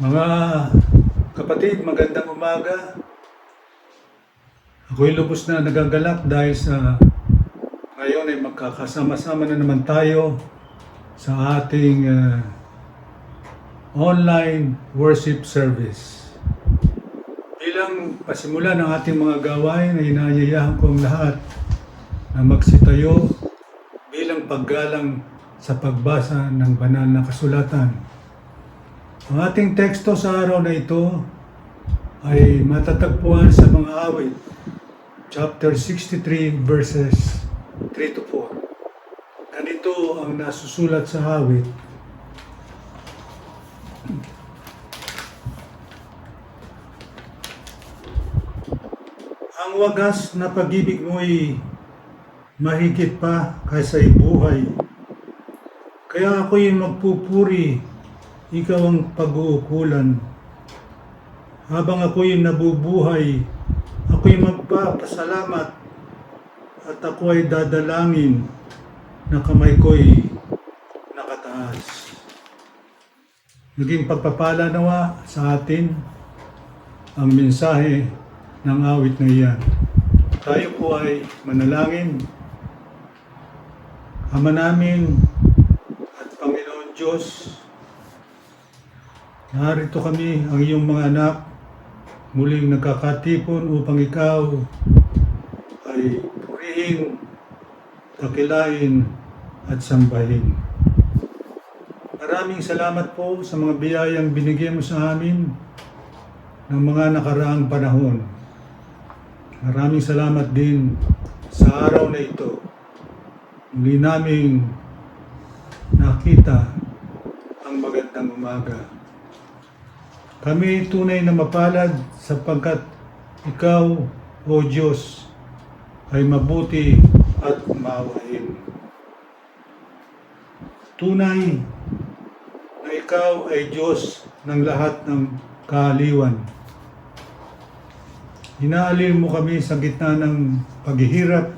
Mga kapatid, magandang umaga. Ako'y lubos na nagagalak dahil sa ngayon ay magkakasama-sama na naman tayo sa ating online worship service. Bilang pasimula ng ating mga gawain ay inaanyayahan ko ang lahat na magsitayo bilang paggalang sa pagbasa ng banal na kasulatan. Ang ating teksto sa araw na ito ay matatagpuan sa mga awit, chapter 63, verses 3 to 4. Ganito ang nasusulat sa awit. Ang wagas na pag-ibig mo'y mahigit pa kaysa buhay. Kaya ako'y magpupuri, ikaw ang pag-uukulan. Habang ako'y nabubuhay, ako'y magpapasalamat at ako ay dadalangin na kamay ko'y nakataas. Naging pagpapala nawa sa atin ang mensahe ng awit na iyan. Tayo po ay manalangin. Ama namin at Panginoon Diyos, narito kami, ang iyong mga anak, muling nagkakatipon upang ikaw ay purihin, dakilain at sambahin. Maraming salamat po sa mga biyayang binigay mo sa amin ng mga nakaraang panahon. Maraming salamat din sa araw na ito. Muli naming nakita ang magandang umaga. Kami tunay na mapalad sapagkat ikaw, O Diyos, ay mabuti at maawain. Tunay na ikaw ay Diyos ng lahat ng kaaliwan. Inaalin mo kami sa gitna ng paghihirap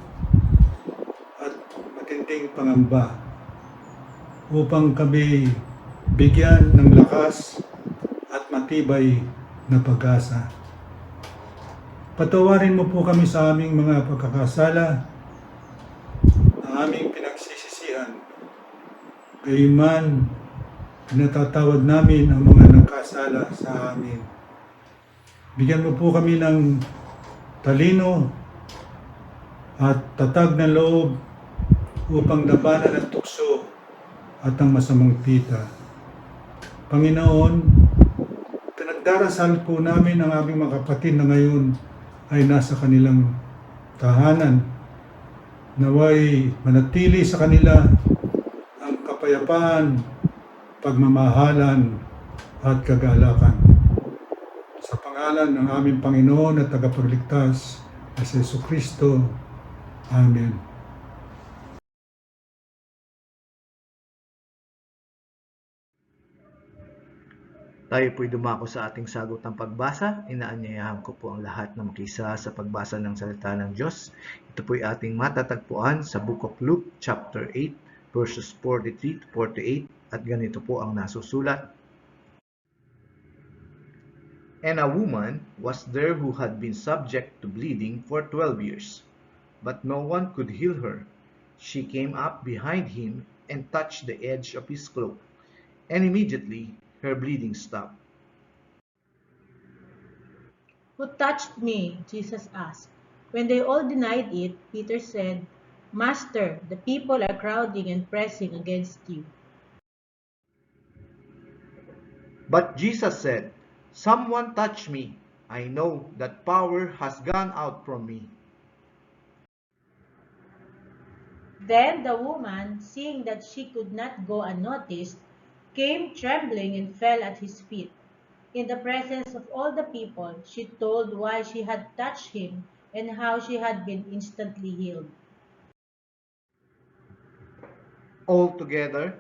at matinding pangamba upang kami bigyan ng lakas at matibay na pag-asa. Patawarin mo po kami sa aming mga pagkakasala na aming pinagsisisihan. Gayunman, pinatatawad namin ang mga nagkasala sa amin. Bigyan mo po kami ng talino at tatag na loob upang labanan ang tukso at ang masamang pita. Panginoon, pinagdarasal po namin ang aming mga kapatid na ngayon ay nasa kanilang tahanan. Naway manatili sa kanila ang kapayapaan, pagmamahalan at kagalakan. Sa pangalan ng aming Panginoon at tagapagligtas na si Jesucristo. Amen. Tayo po'y dumako sa ating sagot ng pagbasa. Inaanyayahan ko po ang lahat na makisa sa pagbasa ng salita ng Diyos. Ito po'y ating matatagpuan sa Book of Luke, chapter 8, verses 43 to 48, at ganito po ang nasusulat. And a woman was there who had been subject to bleeding for 12 years. but no one could heal her. She came up behind him and touched the edge of his cloak, and immediately her bleeding stopped. "Who touched me?" Jesus asked. When they all denied it, Peter said, "Master, the people are crowding and pressing against you." But Jesus said, "Someone touched me. I know that power has gone out from me." Then the woman, seeing that she could not go unnoticed, came trembling and fell at his feet. In the presence of all the people, she told why she had touched him and how she had been instantly healed. Altogether,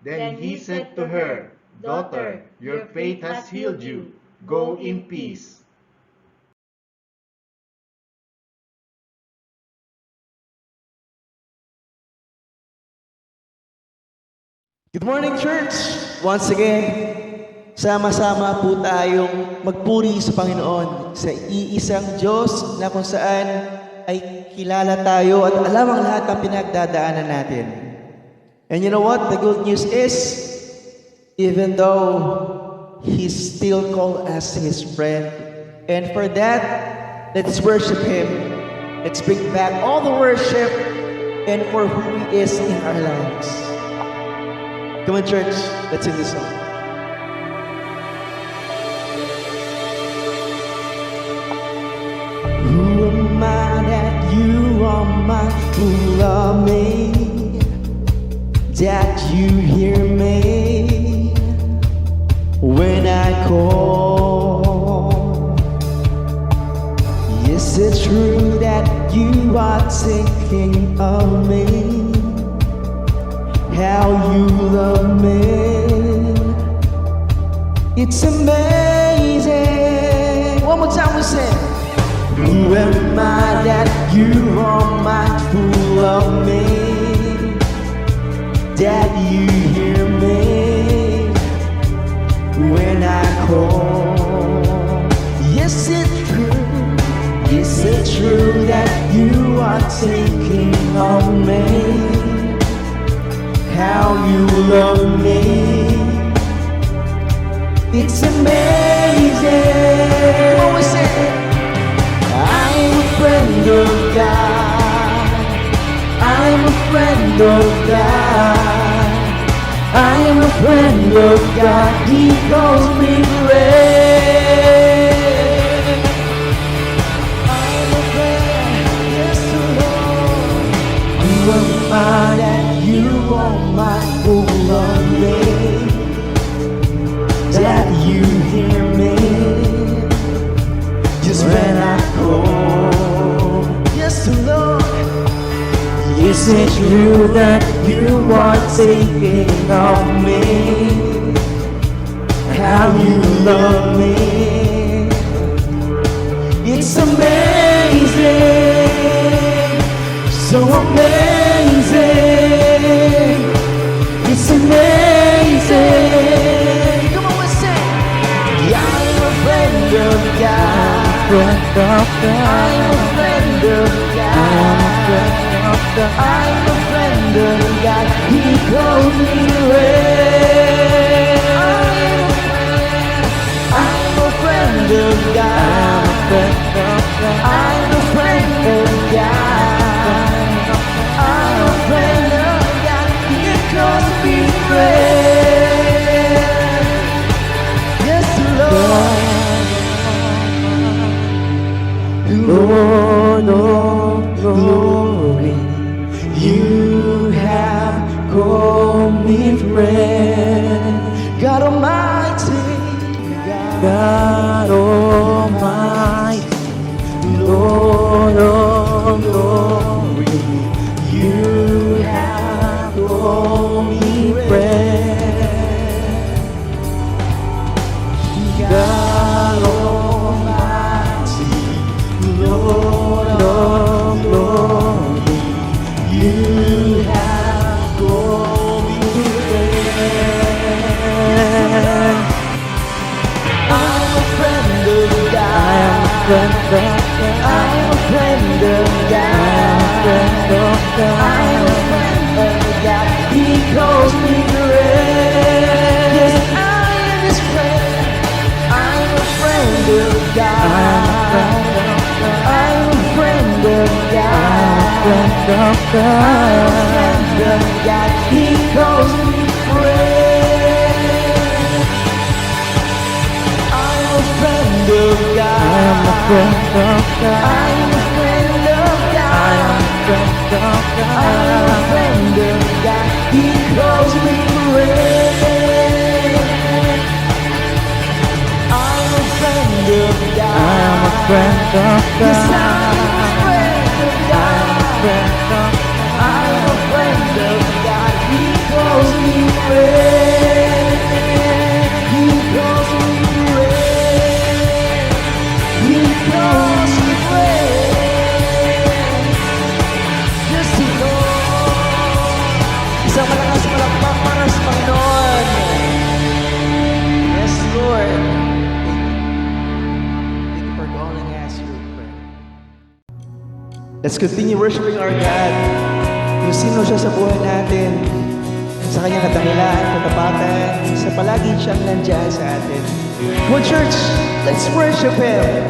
then Then he he said said to to her, her, "Daughter, "Daughter, your your faith faith has has healed healed you. you. Go Go in in peace." peace." Good morning, church! Once again, sama-sama po tayong magpuri sa Panginoon, sa iisang Diyos na kung saan ay kilala tayo at alam ang lahat ng pinagdadaanan natin. And you know what? The good news is, even though He still called us His friend, and for that, let's worship Him. Let's bring back all the worship and for who He is in our lives. Come on, church. Let's sing this song. Who am I that you are mindful of me? That you hear me when I call? Is it true that you are thinking of me? How you love me, it's amazing. One more time we sing. Who am I that you are mindful of me? That you hear me when I call? Yes, it's true. Is it true that you are thinking of me? How you love me, it's amazing. What we say? I'm a friend of God. I'm a friend of God. I'm a friend of God. He calls me friend. I'm a friend, yes, Lord. Who am I that you are mindful of me? That you hear me just when I call? Yes, Lord. Is it true that you are thinking of me? How you love me, it's amazing, so amazing. It's amazing. Come on, let's sing. I'm a friend of God. Friend of God. I'm a friend of God. I'm a friend of God. He calls me friend. I'm a friend of God. I'm a friend of God. I'm a friend of God. He calls me friend. Yes, Lord. Lord of glory, you have called me friend. God Almighty, God Almighty, Lord of glory, you have called me friend. God Almighty, Lord of glory, you have called me friend. I'm a friend of God. He calls me friend. Yes, I am His friend. I'm a friend of God. I'm a friend of God. I'm a friend of God. He calls me friend. I'm a friend of God. I'm a friend of God. I'm a friend of God. I'm a friend of God. He calls me friend. I'm a friend of God. I'm a friend of God. Yes, I'm a friend of God. I'm a friend of God. He calls me friend. He calls me friend. He calls me friend. Yes, He calls. Isang malakas palakpak para sa Panginoon. Yes, Lord. Thank you for calling us your friend. Let's continue worshiping our God. Kung sino siya sa buhay natin, sa kanyang kadahilan, katapatan, sa palagi siyang nandiyan sa atin. Come on, church, let's worship Him.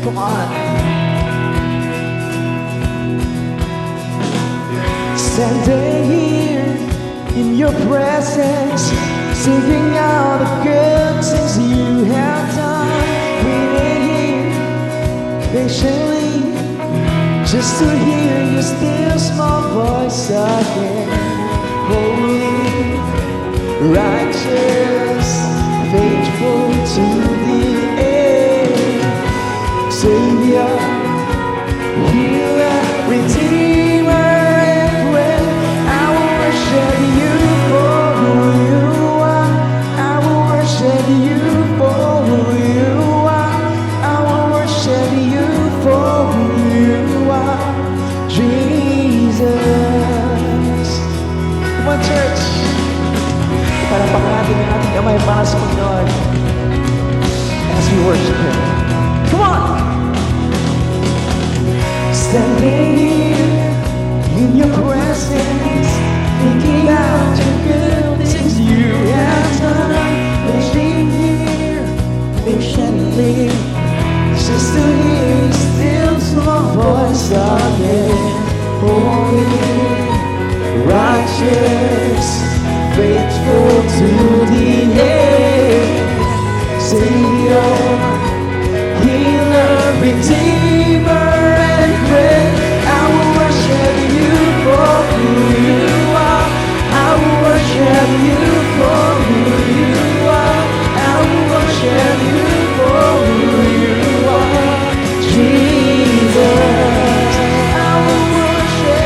Come on. Standing here in your presence, singing out the good things you have done. Waiting here patiently, just to hear your still small voice again. Holy, righteous, faithful to the end. Savior, healer, redeemer, and friend. I will worship you for who you are. I will worship you for who you are. I will worship you for who you are. Jesus. Come on, church. Palakpakan natin ang ating kamay para sa Panginoon as we worship Him. Come on! Standing here in your presence, thinking out the good things you have done. Waiting here patiently, just to hear your still small voice again. Holy, righteous, faithful to the end. Savior, healer, redeemer, and friend. I will worship you for who you are. I will worship you for who you are. I will worship you for who you are. Jesus, I will worship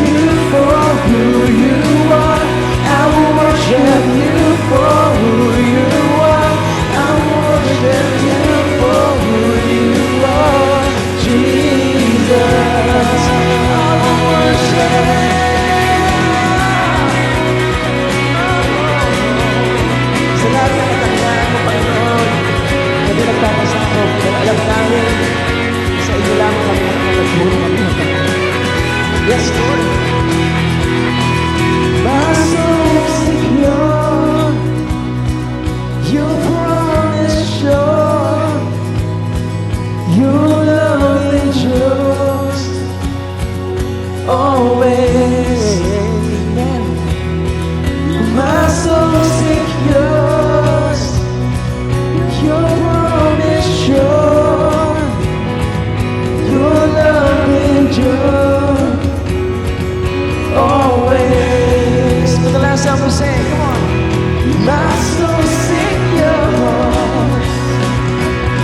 you for who you are. I will worship you for who you are. I will worship you for who you are. Jesus, I will worship. Sa lahat ng katangian mo, Panginoon, kami nagpapasakop dahil alam namin sa iyo lamang kami nakakatulong kami ng Panginoon. Yes, Lord. My soul is secure, your promise sure, your love endures always. Amen. My soul is secure, your promise sure, your love endures always. For the last time we say, come on. My soul secure,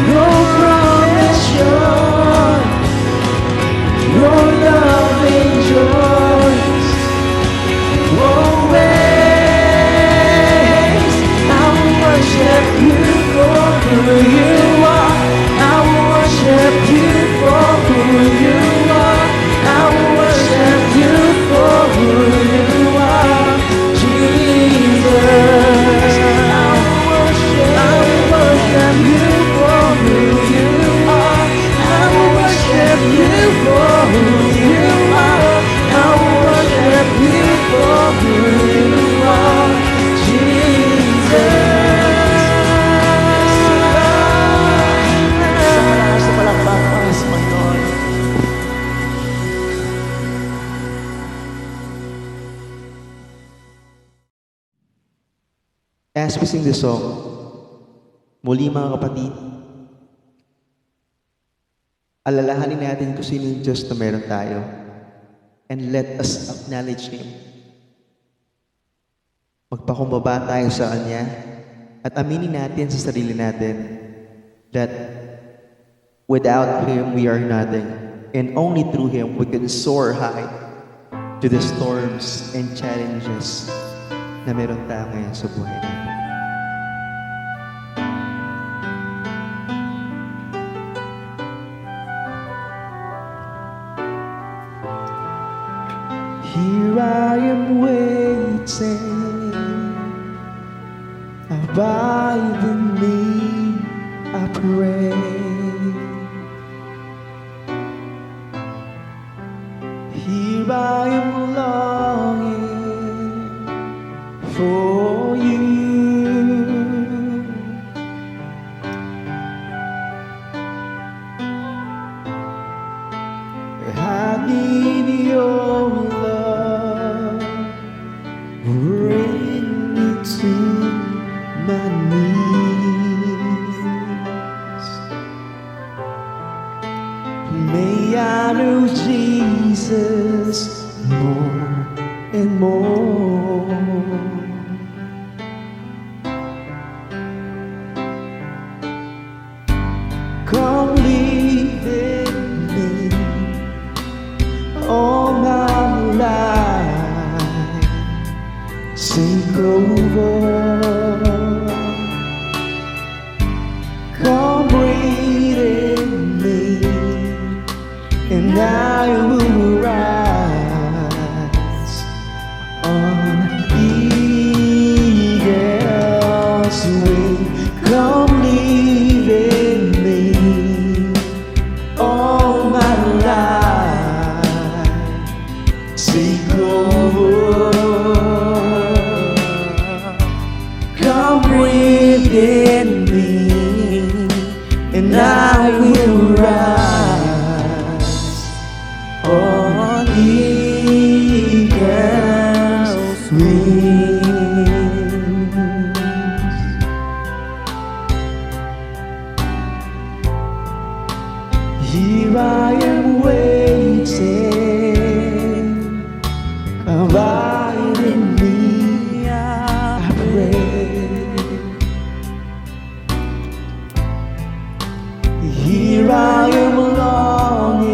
your promise sure, your love endures always. I will worship you for who you are. I will worship you for who you are. I will worship you for who you are. Jesus, I will worship you for who you are. I will worship you for who you are. As we sing the song, muli mga kapatid, alalahanin natin kung sino yung Diyos na meron tayo. And let us acknowledge Him. Magpakumbaba tayo sa Kanya at aminin natin sa sarili natin that without Him we are nothing. And only through Him we can soar high to the storms and challenges na meron tayo ngayon sa buhay natin. Here I am waiting, abide in me, I pray. Here I am longing for you. I need your love, bring me to my knees. May I know Jesus more and more. Come live in me all my life, take over. Come breathe in me, and I will rise on eagle's wing. Come live in me all my life, take over. Come breathe in me, and I will rise on eagle's wings. Here I am waiting, abide in me, I pray. Here I am longing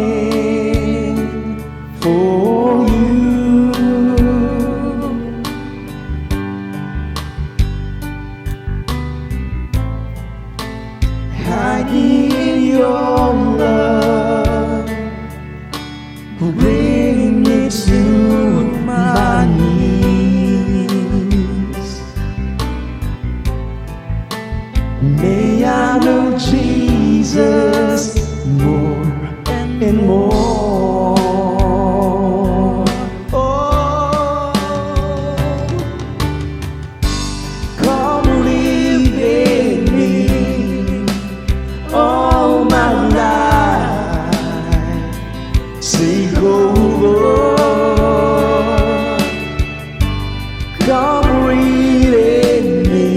for you. I need your love, bring me to my knees. May I know Jesus more and more. Oh, come live in me all my life, take over. Come breathe in me,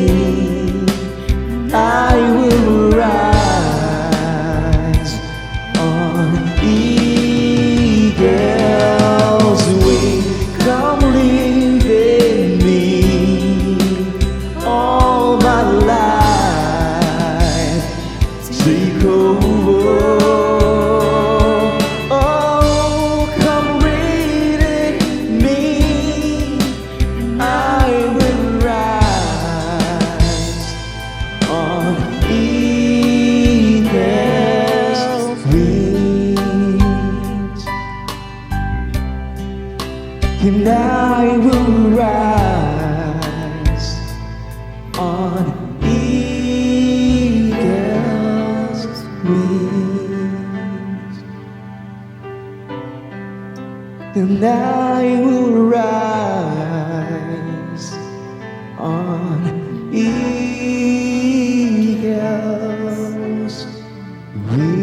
I will rise on eagle's wing. Come live in me all my life, take over. Oh, come breathe in me, I will rise on eagle's wings, and I will rise on eagle's wings, and I will rise on eagle's wings.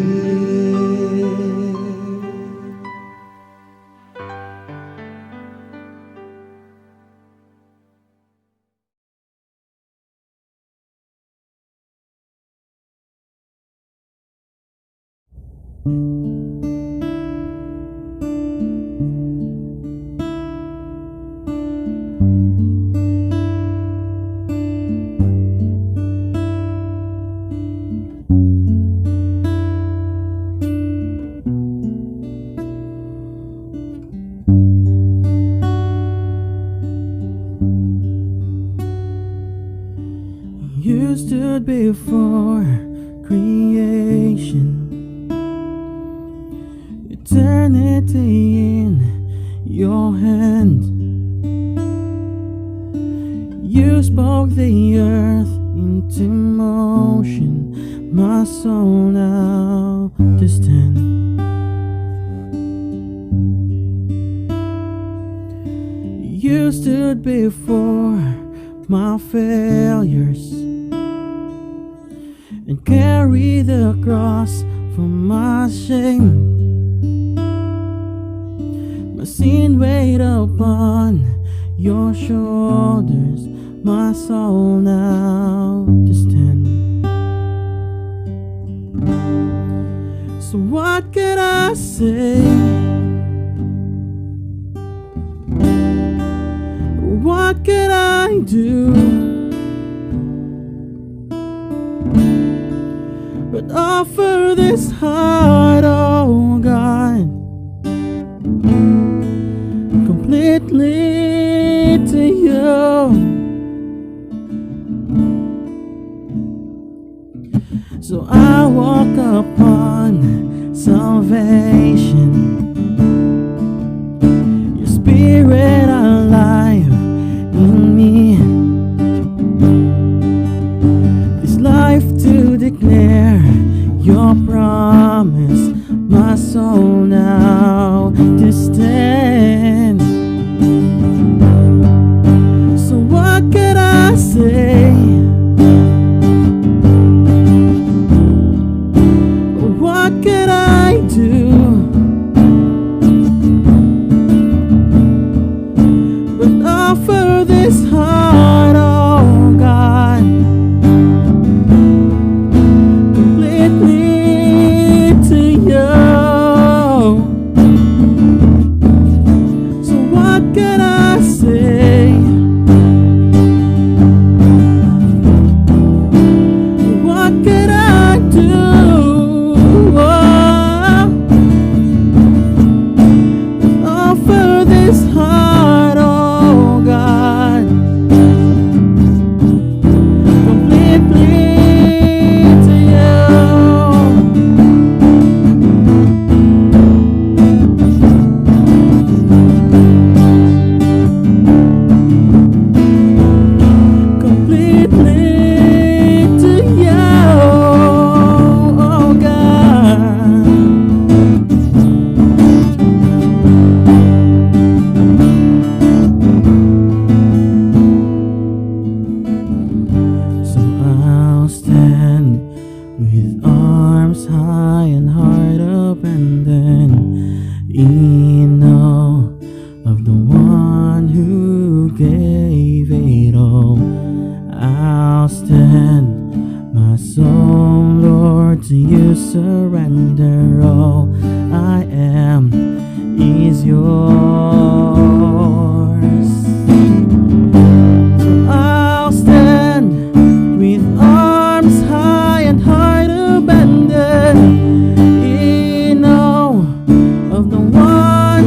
You stood before creation, eternity in your hand. You spoke the earth into motion, my soul now to stand. You stood before my failures and carry the cross for my shame. My sin weighed upon your shoulders, my soul now to stand. So what can I say? What can I do but offer this heart, oh God, completely to you? So I walk upon salvation, your spirit alive in me, this life to declare your promise, my soul now to stand. So what can I say? What can I do but offer this heart, oh God, completely to you? So what can I say? What can I do? Offer this heart, oh God, completely to you. Completely to you, oh God. So I'll stand with arms high and heart abandoned in awe of the one who gave it all. I'll stand, my soul, Lord, to you surrender. All I am is yours. So I'll stand with arms high and heart abandoned in awe of the one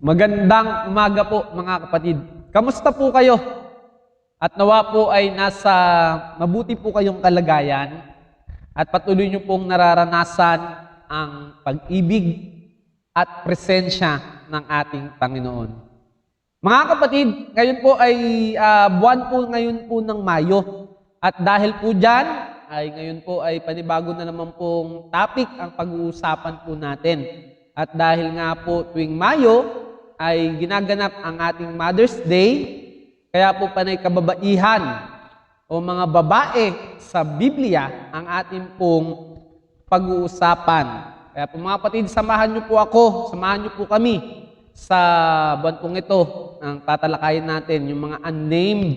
Magandang umaga po mga kapatid. Kamusta po kayo? At nawa po ay nasa mabuti po kayong kalagayan at patuloy niyo pong nararanasan ang pag-ibig at presensya ng ating Panginoon. Mga kapatid, ngayon po ay buwan po ngayon po ng Mayo. At dahil po dyan, ay ngayon po ay panibago na naman pong topic ang pag-uusapan po natin. At dahil nga po tuwing Mayo, ay ginaganap ang ating Mother's Day, kaya po panay kababaihan o mga babae sa Biblia ang ating pong pag-uusapan. Kaya po mga kapatid, samahan niyo po ako, samahan niyo po kami sa buwan pong ito ang tatalakayin natin, yung mga unnamed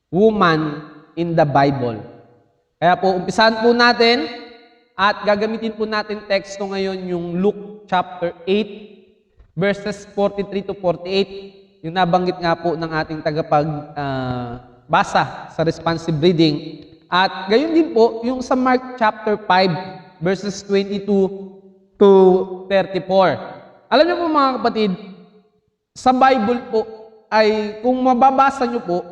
woman in the Bible. Kaya po, umpisahan po natin at gagamitin po natin teksto ngayon yung Luke chapter 8, verses 43 to 48, yung nabanggit nga po ng ating basa sa responsive reading. At gayon din po, yung sa Mark chapter 5, verses 22 to 34. Alam niyo po mga kapatid, sa Bible po, ay kung mababasa niyo po,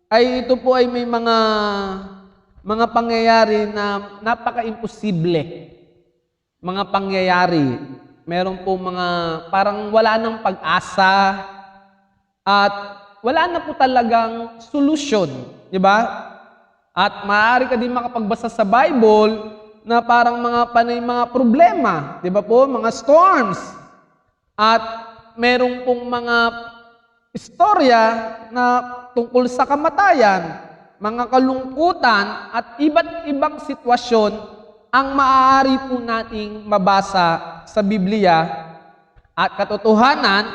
ay ito po ay may mga pangyayari na napaka-imposible. Mga pangyayari. Meron po mga parang wala ng pag-asa at wala na po talagang solusyon, di ba? At maaari ka din makapagbasa sa Bible na parang mga panay mga problema, di ba po? Mga storms. At meron pong mga istorya na tungkol sa kamatayan, mga kalungkutan at iba't ibang sitwasyon ang maaari po nating mabasa sa Biblia at katotohanan,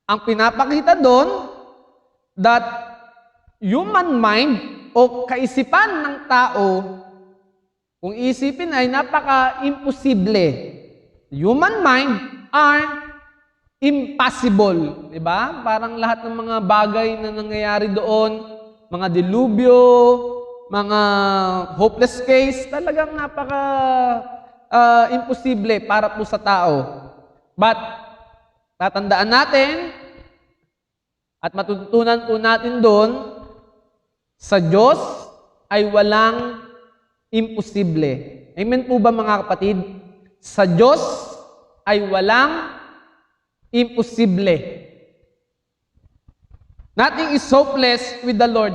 ang pinapakita doon that human mind o kaisipan ng tao, kung isipin ay napaka-imposible. Human mind are impossible. Diba? Parang lahat ng mga bagay na nangyayari doon, mga dilubyo, mga hopeless case, talagang imposible para po sa tao. But, tatandaan natin at matututunan po natin doon, sa Diyos ay walang imposible. Amen po ba mga kapatid? Sa Diyos ay walang imposible. Nothing is hopeless with the Lord.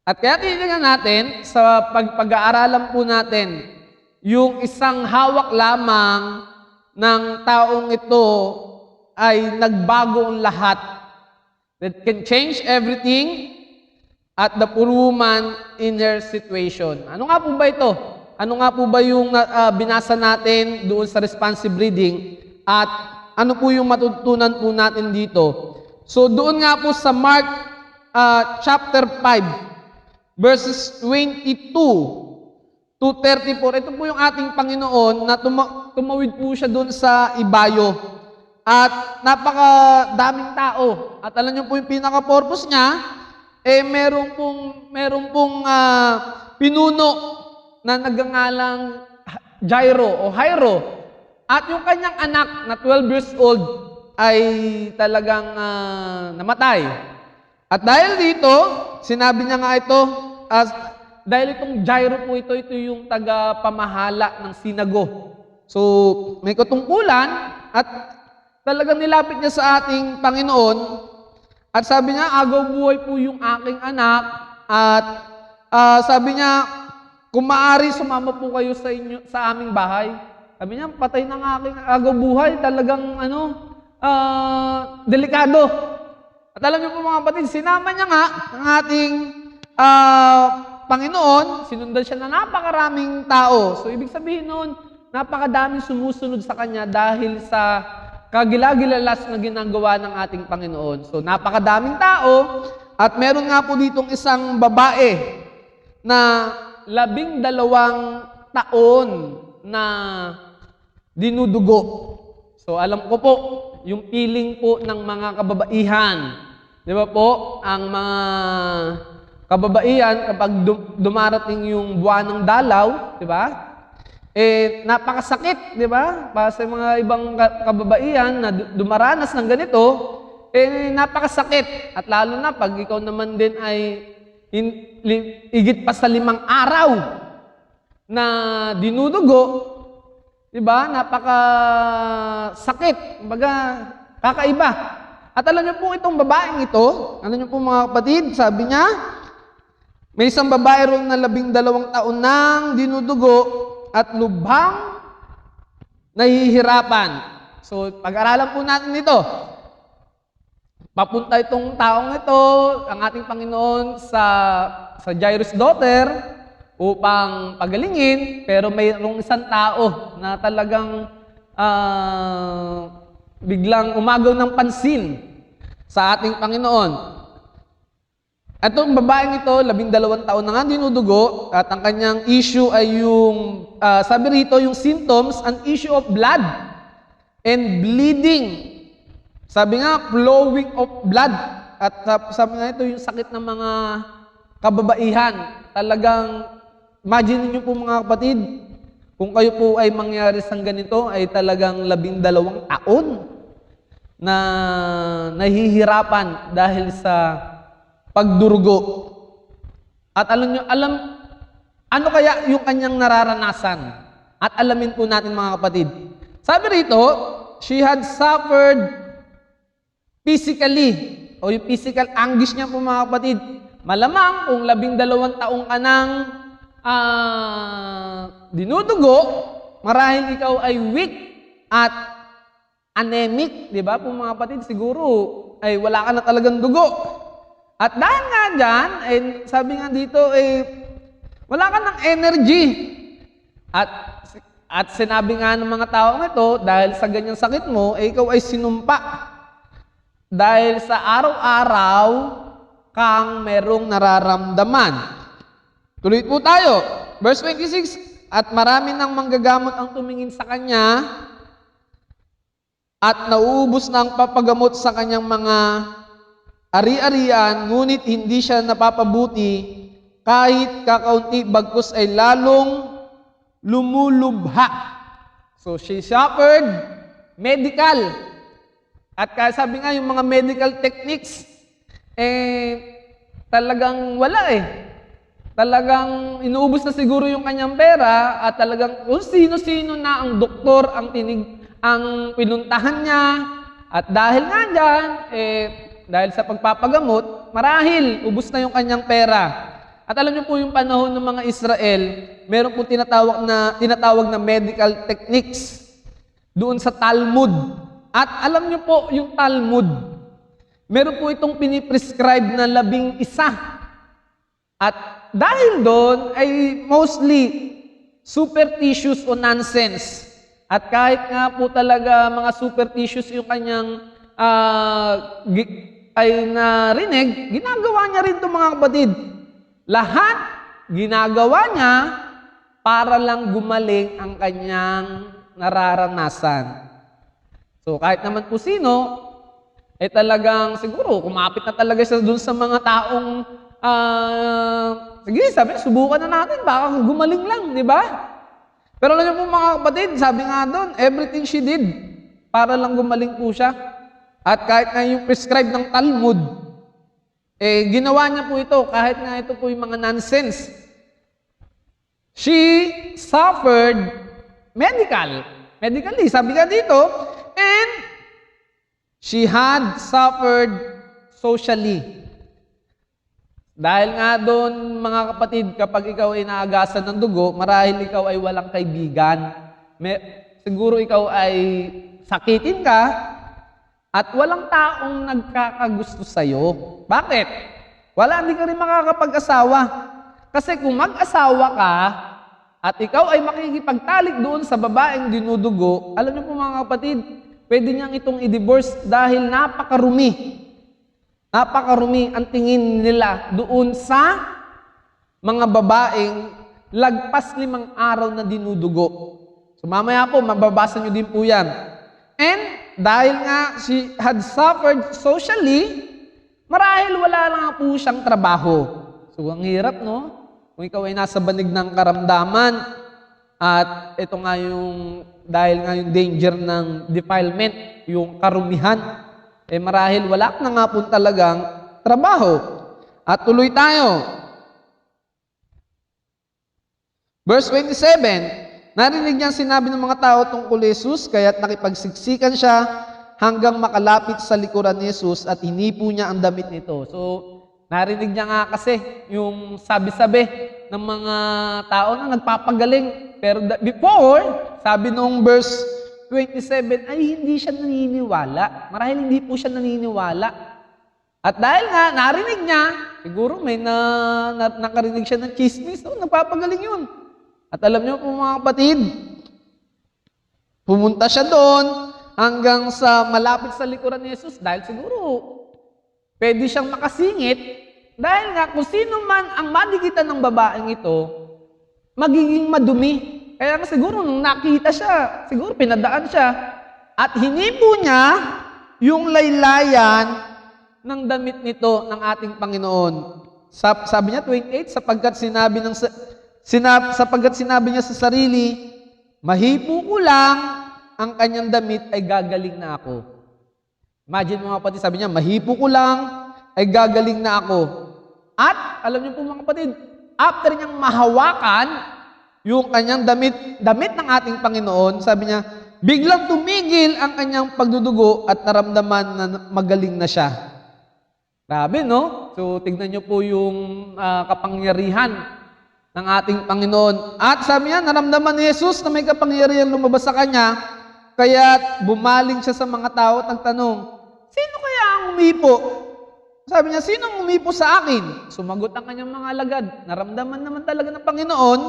At kaya titingnan natin sa pag-aaralan po natin yung isang hawak lamang ng taong ito ay nagbago ang lahat. That can change everything at the poor woman in her situation. Ano nga po ba ito? Ano nga po ba yung binasa natin doon sa responsive reading? At ano po yung matutunan po natin dito? So doon nga po sa Mark chapter 5, verses 22 to 34. Ito po yung ating Panginoon na tumawid po siya doon sa ibayo. At napakadaming tao. At alam niyo po yung pinaka-purpose niya, meron pong pinuno na nagngangalang Jairo. At yung kanyang anak na 12 years old ay talagang namatay. At dahil dito, sinabi niya nga ito, dahil itong Jairo po ito yung taga-pamahala ng sinago. So, may katungkulan at talagang nilapit niya sa ating Panginoon at sabi niya, agaw buhay po yung aking anak at sabi niya, kung maaari sumama po kayo sa aming bahay. Sabi niya, patay ng aking agaw buhay, talagang delikado. At alam niyo po mga kapatid, sinama niya nga ang ating Panginoon, sinundan siya na napakaraming tao. So, ibig sabihin nun, napakadaming sumusunod sa Kanya dahil sa kagilagilalas na ginagawa ng ating Panginoon. So, napakadaming tao at meron nga po ditong isang babae na 12 taon na dinudugo. So, alam ko po, yung feeling po ng mga kababaihan, di ba po, ang mga kababaihan kapag dumarating yung buwan ng dalaw, di ba? napakasakit, di ba? Para sa mga ibang kababaihan na dumaranas ng ganito, napakasakit. At lalo na pag ikaw naman din ay higit pa sa 5 araw na dinudugo, di ba? Napakasakit. Kumbaga, kakaiba. At alam niyo po itong babaeng ito, alam niyo po mga kapatid, sabi niya, may isang babae roon na 12 taon nang dinudugo at lubhang nahihirapan. So, pag-aralan po natin ito. Papunta itong taong ito, ang ating Panginoon sa Jairus' daughter upang pagalingin, pero mayroong isang tao na talagang biglang umagaw ng pansin sa ating Panginoon. Itong babaeng ito, 12 taon na nga dinudugo, at ang kanyang issue ay yung, sabi rito, yung symptoms, an issue of blood and bleeding. Sabi nga, flowing of blood. At sabi nga ito, yung sakit ng mga kababaihan. Talagang, imagine niyo po mga kapatid, kung kayo po ay mangyari sa ganito, ay talagang 12 taon na nahihirapan dahil sa pagdurugo. At alam ano kaya yung kanyang nararanasan? At alamin po natin mga kapatid. Sabi rito, she had suffered physically, o yung physical anguish niya po mga kapatid. Malamang kung 12 taong ka nang dinudugo, marahil ikaw ay weak at anemic, di ba po mga kapatid? Siguro ay wala ka na talagang dugo. At dahil nga dyan, sabi nga dito, wala ka ng energy. At sinabi nga ng mga taong ito, dahil sa ganyang sakit mo, ikaw ay sinumpa. Dahil sa araw-araw kang merong nararamdaman. Tuloy po tayo. Verse 26, at marami ng manggagamot ang tumingin sa kanya, at nauubos na ang papagamot sa kanyang mga ari-arian, ngunit hindi siya napapabuti kahit kakaunti, bagkus ay lalong lumulubha. So she suffered medical. At kaya sabi nga, yung mga medical techniques, talagang wala Talagang inuubos na siguro yung kanyang pera, at talagang kung sino-sino na ang doktor ang pinuntahan niya. At dahil nga dyan, dahil sa pagpapagamot, marahil ubos na yung kanyang pera. At alam niyo po yung panahon ng mga Israel, meron po tinatawag na medical techniques doon sa Talmud. At alam niyo po yung Talmud, meron po itong piniprescribe na 11. At dahil doon ay mostly superstitious o nonsense. At kahit nga po talaga mga superstitious yung kanyang ay narinig, ginagawa niya rin itong mga kapatid. Lahat ginagawa niya para lang gumaling ang kanyang nararanasan. So kahit naman po sino, ay talagang siguro kumapit na talaga siya dun sa mga taong sige, sabi, subukan na natin, baka gumaling lang, di ba? Pero alam niyo po mga kapatid, sabi nga doon, everything she did para lang gumaling po siya. At kahit nga yung prescribe ng Talmud, ginawa niya po ito, kahit nga ito po yung mga nonsense. She suffered medically, sabi nga dito, and she had suffered socially. Dahil nga doon, mga kapatid, kapag ikaw ay naagasan ng dugo, marahil ikaw ay walang kaibigan. Siguro ikaw ay sakitin ka, at walang taong nagkakagusto sa'yo. Bakit? Hindi ka rin makakapag-asawa. Kasi kung mag-asawa ka, at ikaw ay makikipagtalik doon sa babaeng dinudugo, alam niyo po mga kapatid, pwede niyang itong i-divorce dahil napakarumi. Napakarumi ang tingin nila doon sa mga babaeng lagpas 5 araw na dinudugo. So mamaya po, mababasa nyo din po yan. And dahil nga she had suffered socially, marahil wala lang po siyang trabaho. So ang hirap, no? Kung ikaw ay nasa banig ng karamdaman, At ito nga yung, dahil nga yung danger ng defilement, yung karumihan, marahil wala na nga po talagang trabaho. At tuloy tayo. Verse 27, narinig niya sinabi ng mga tao tungkol Jesus, kaya't nakipagsiksikan siya hanggang makalapit sa likuran ni Jesus at hinipo niya ang damit nito. So, narinig niya nga kasi yung sabi-sabi ng mga tao na nagpapagaling. Pero before, sabi nung verse 27, ay hindi siya naniniwala. Marahil hindi po siya naniniwala. At dahil nga, narinig niya, siguro may nakarinig siya ng chismis, so nagpapagaling yun. At alam niyo po mga kapatid, pumunta siya doon hanggang sa malapit sa likuran ni Jesus dahil siguro pwede siyang makasingit dahil nga kung sino man ang madikitan ng babaeng ito, magiging madumi. Kaya nga siguro nung nakita siya, siguro pinadaan siya at hinipo niya yung laylayan ng damit nito ng ating Panginoon. Sabi niya 28, sapagkat sinabi niya sa sarili, mahipo ko lang ang kanyang damit ay gagaling na ako. Imagine mo mga kapatid, sabi niya, mahipo ko lang ay gagaling na ako. At alam niyo po mga kapatid, after niyang mahawakan yung kanyang damit ng ating Panginoon, sabi niya, biglang tumigil ang kanyang pagdudugo at naramdaman na magaling na siya. Grabe, no? So, tignan niyo po yung kapangyarihan ng ating Panginoon. At sabi niya, naramdaman ni Jesus na may kapangyarihan lumabas sa kanya, kaya bumaling siya sa mga tao at nagtanong, sino kaya ang umipo? Sabi niya, sino ang umipo sa akin? Sumagot ang kanyang mga alagad. Naramdaman naman talaga ng Panginoon.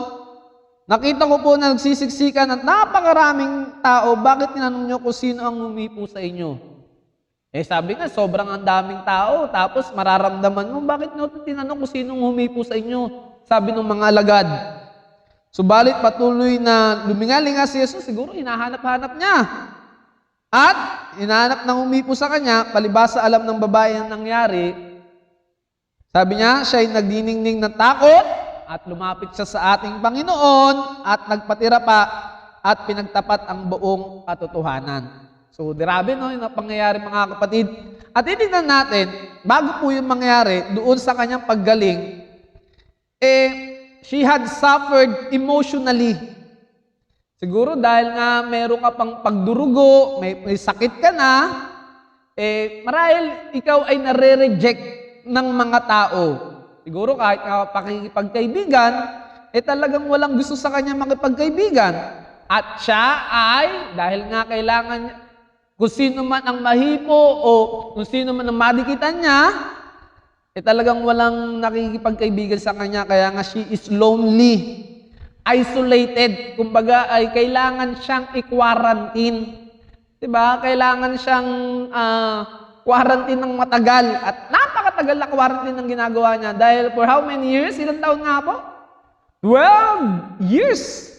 Nakita ko po na nagsisiksikan at napakaraming tao, bakit tinanong niyo kung sino ang umipo sa inyo? Sabi nga, sobrang ang daming tao, tapos mararamdaman mo, bakit niyo tinanong kung sino ang umipo sa inyo? Sabi ng mga alagad. Subalit patuloy na lumingaling nga si Jesus, siguro hinahanap-hanap niya. At hinahanap ng umipo sa kanya, palibasa alam ng babae ang nangyari. Sabi niya, siya ay nagdiningning ng takot at lumapit siya sa ating Panginoon at nagpatira pa at pinagtapat ang buong katotohanan. So, grabe no, yung pangyayari mga kapatid. At titignan natin, bago po yung mangyari, doon sa kanyang paggaling, she had suffered emotionally. Siguro dahil nga meron ka pang pagdurugo, may sakit ka na, marahil ikaw ay nare-reject ng mga tao. Siguro kahit pakikipagkaibigan, talagang walang gusto sa kanya makipagkaibigan. At siya ay, dahil nga kailangan kung sino man ang mahipo o kung sino man ang madikitan niya, talagang walang nakikipagkaibigan sa kanya, kaya nga she is lonely, isolated, kumbaga ay kailangan siyang i-quarantine. Diba? Kailangan siyang quarantine ng matagal at napakatagal na quarantine ng ginagawa niya dahil for how many years? Ilang taon nga po? 12 years!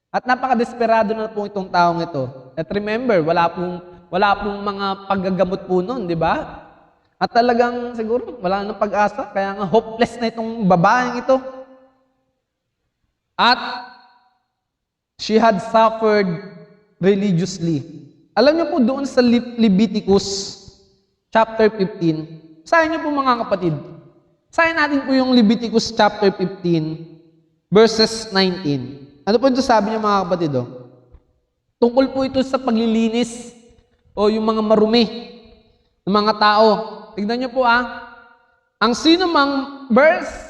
At napaka-desperado na po itong taong ito. At remember, wala pong mga paggagamot po nun, di ba? At talagang siguro wala nang pag-asa, kaya nga hopeless na itong babaeng ito. At she had suffered religiously. Alam niyo po doon sa Leviticus chapter 15, sahin niyo po mga kapatid, sahin natin po yung Leviticus chapter 15 verses 19. Ano po ito sabi niyo mga kapatid? Tungkol po ito sa paglilinis o yung mga marumi ng mga tao. Tignan niyo po ang sino mang verse,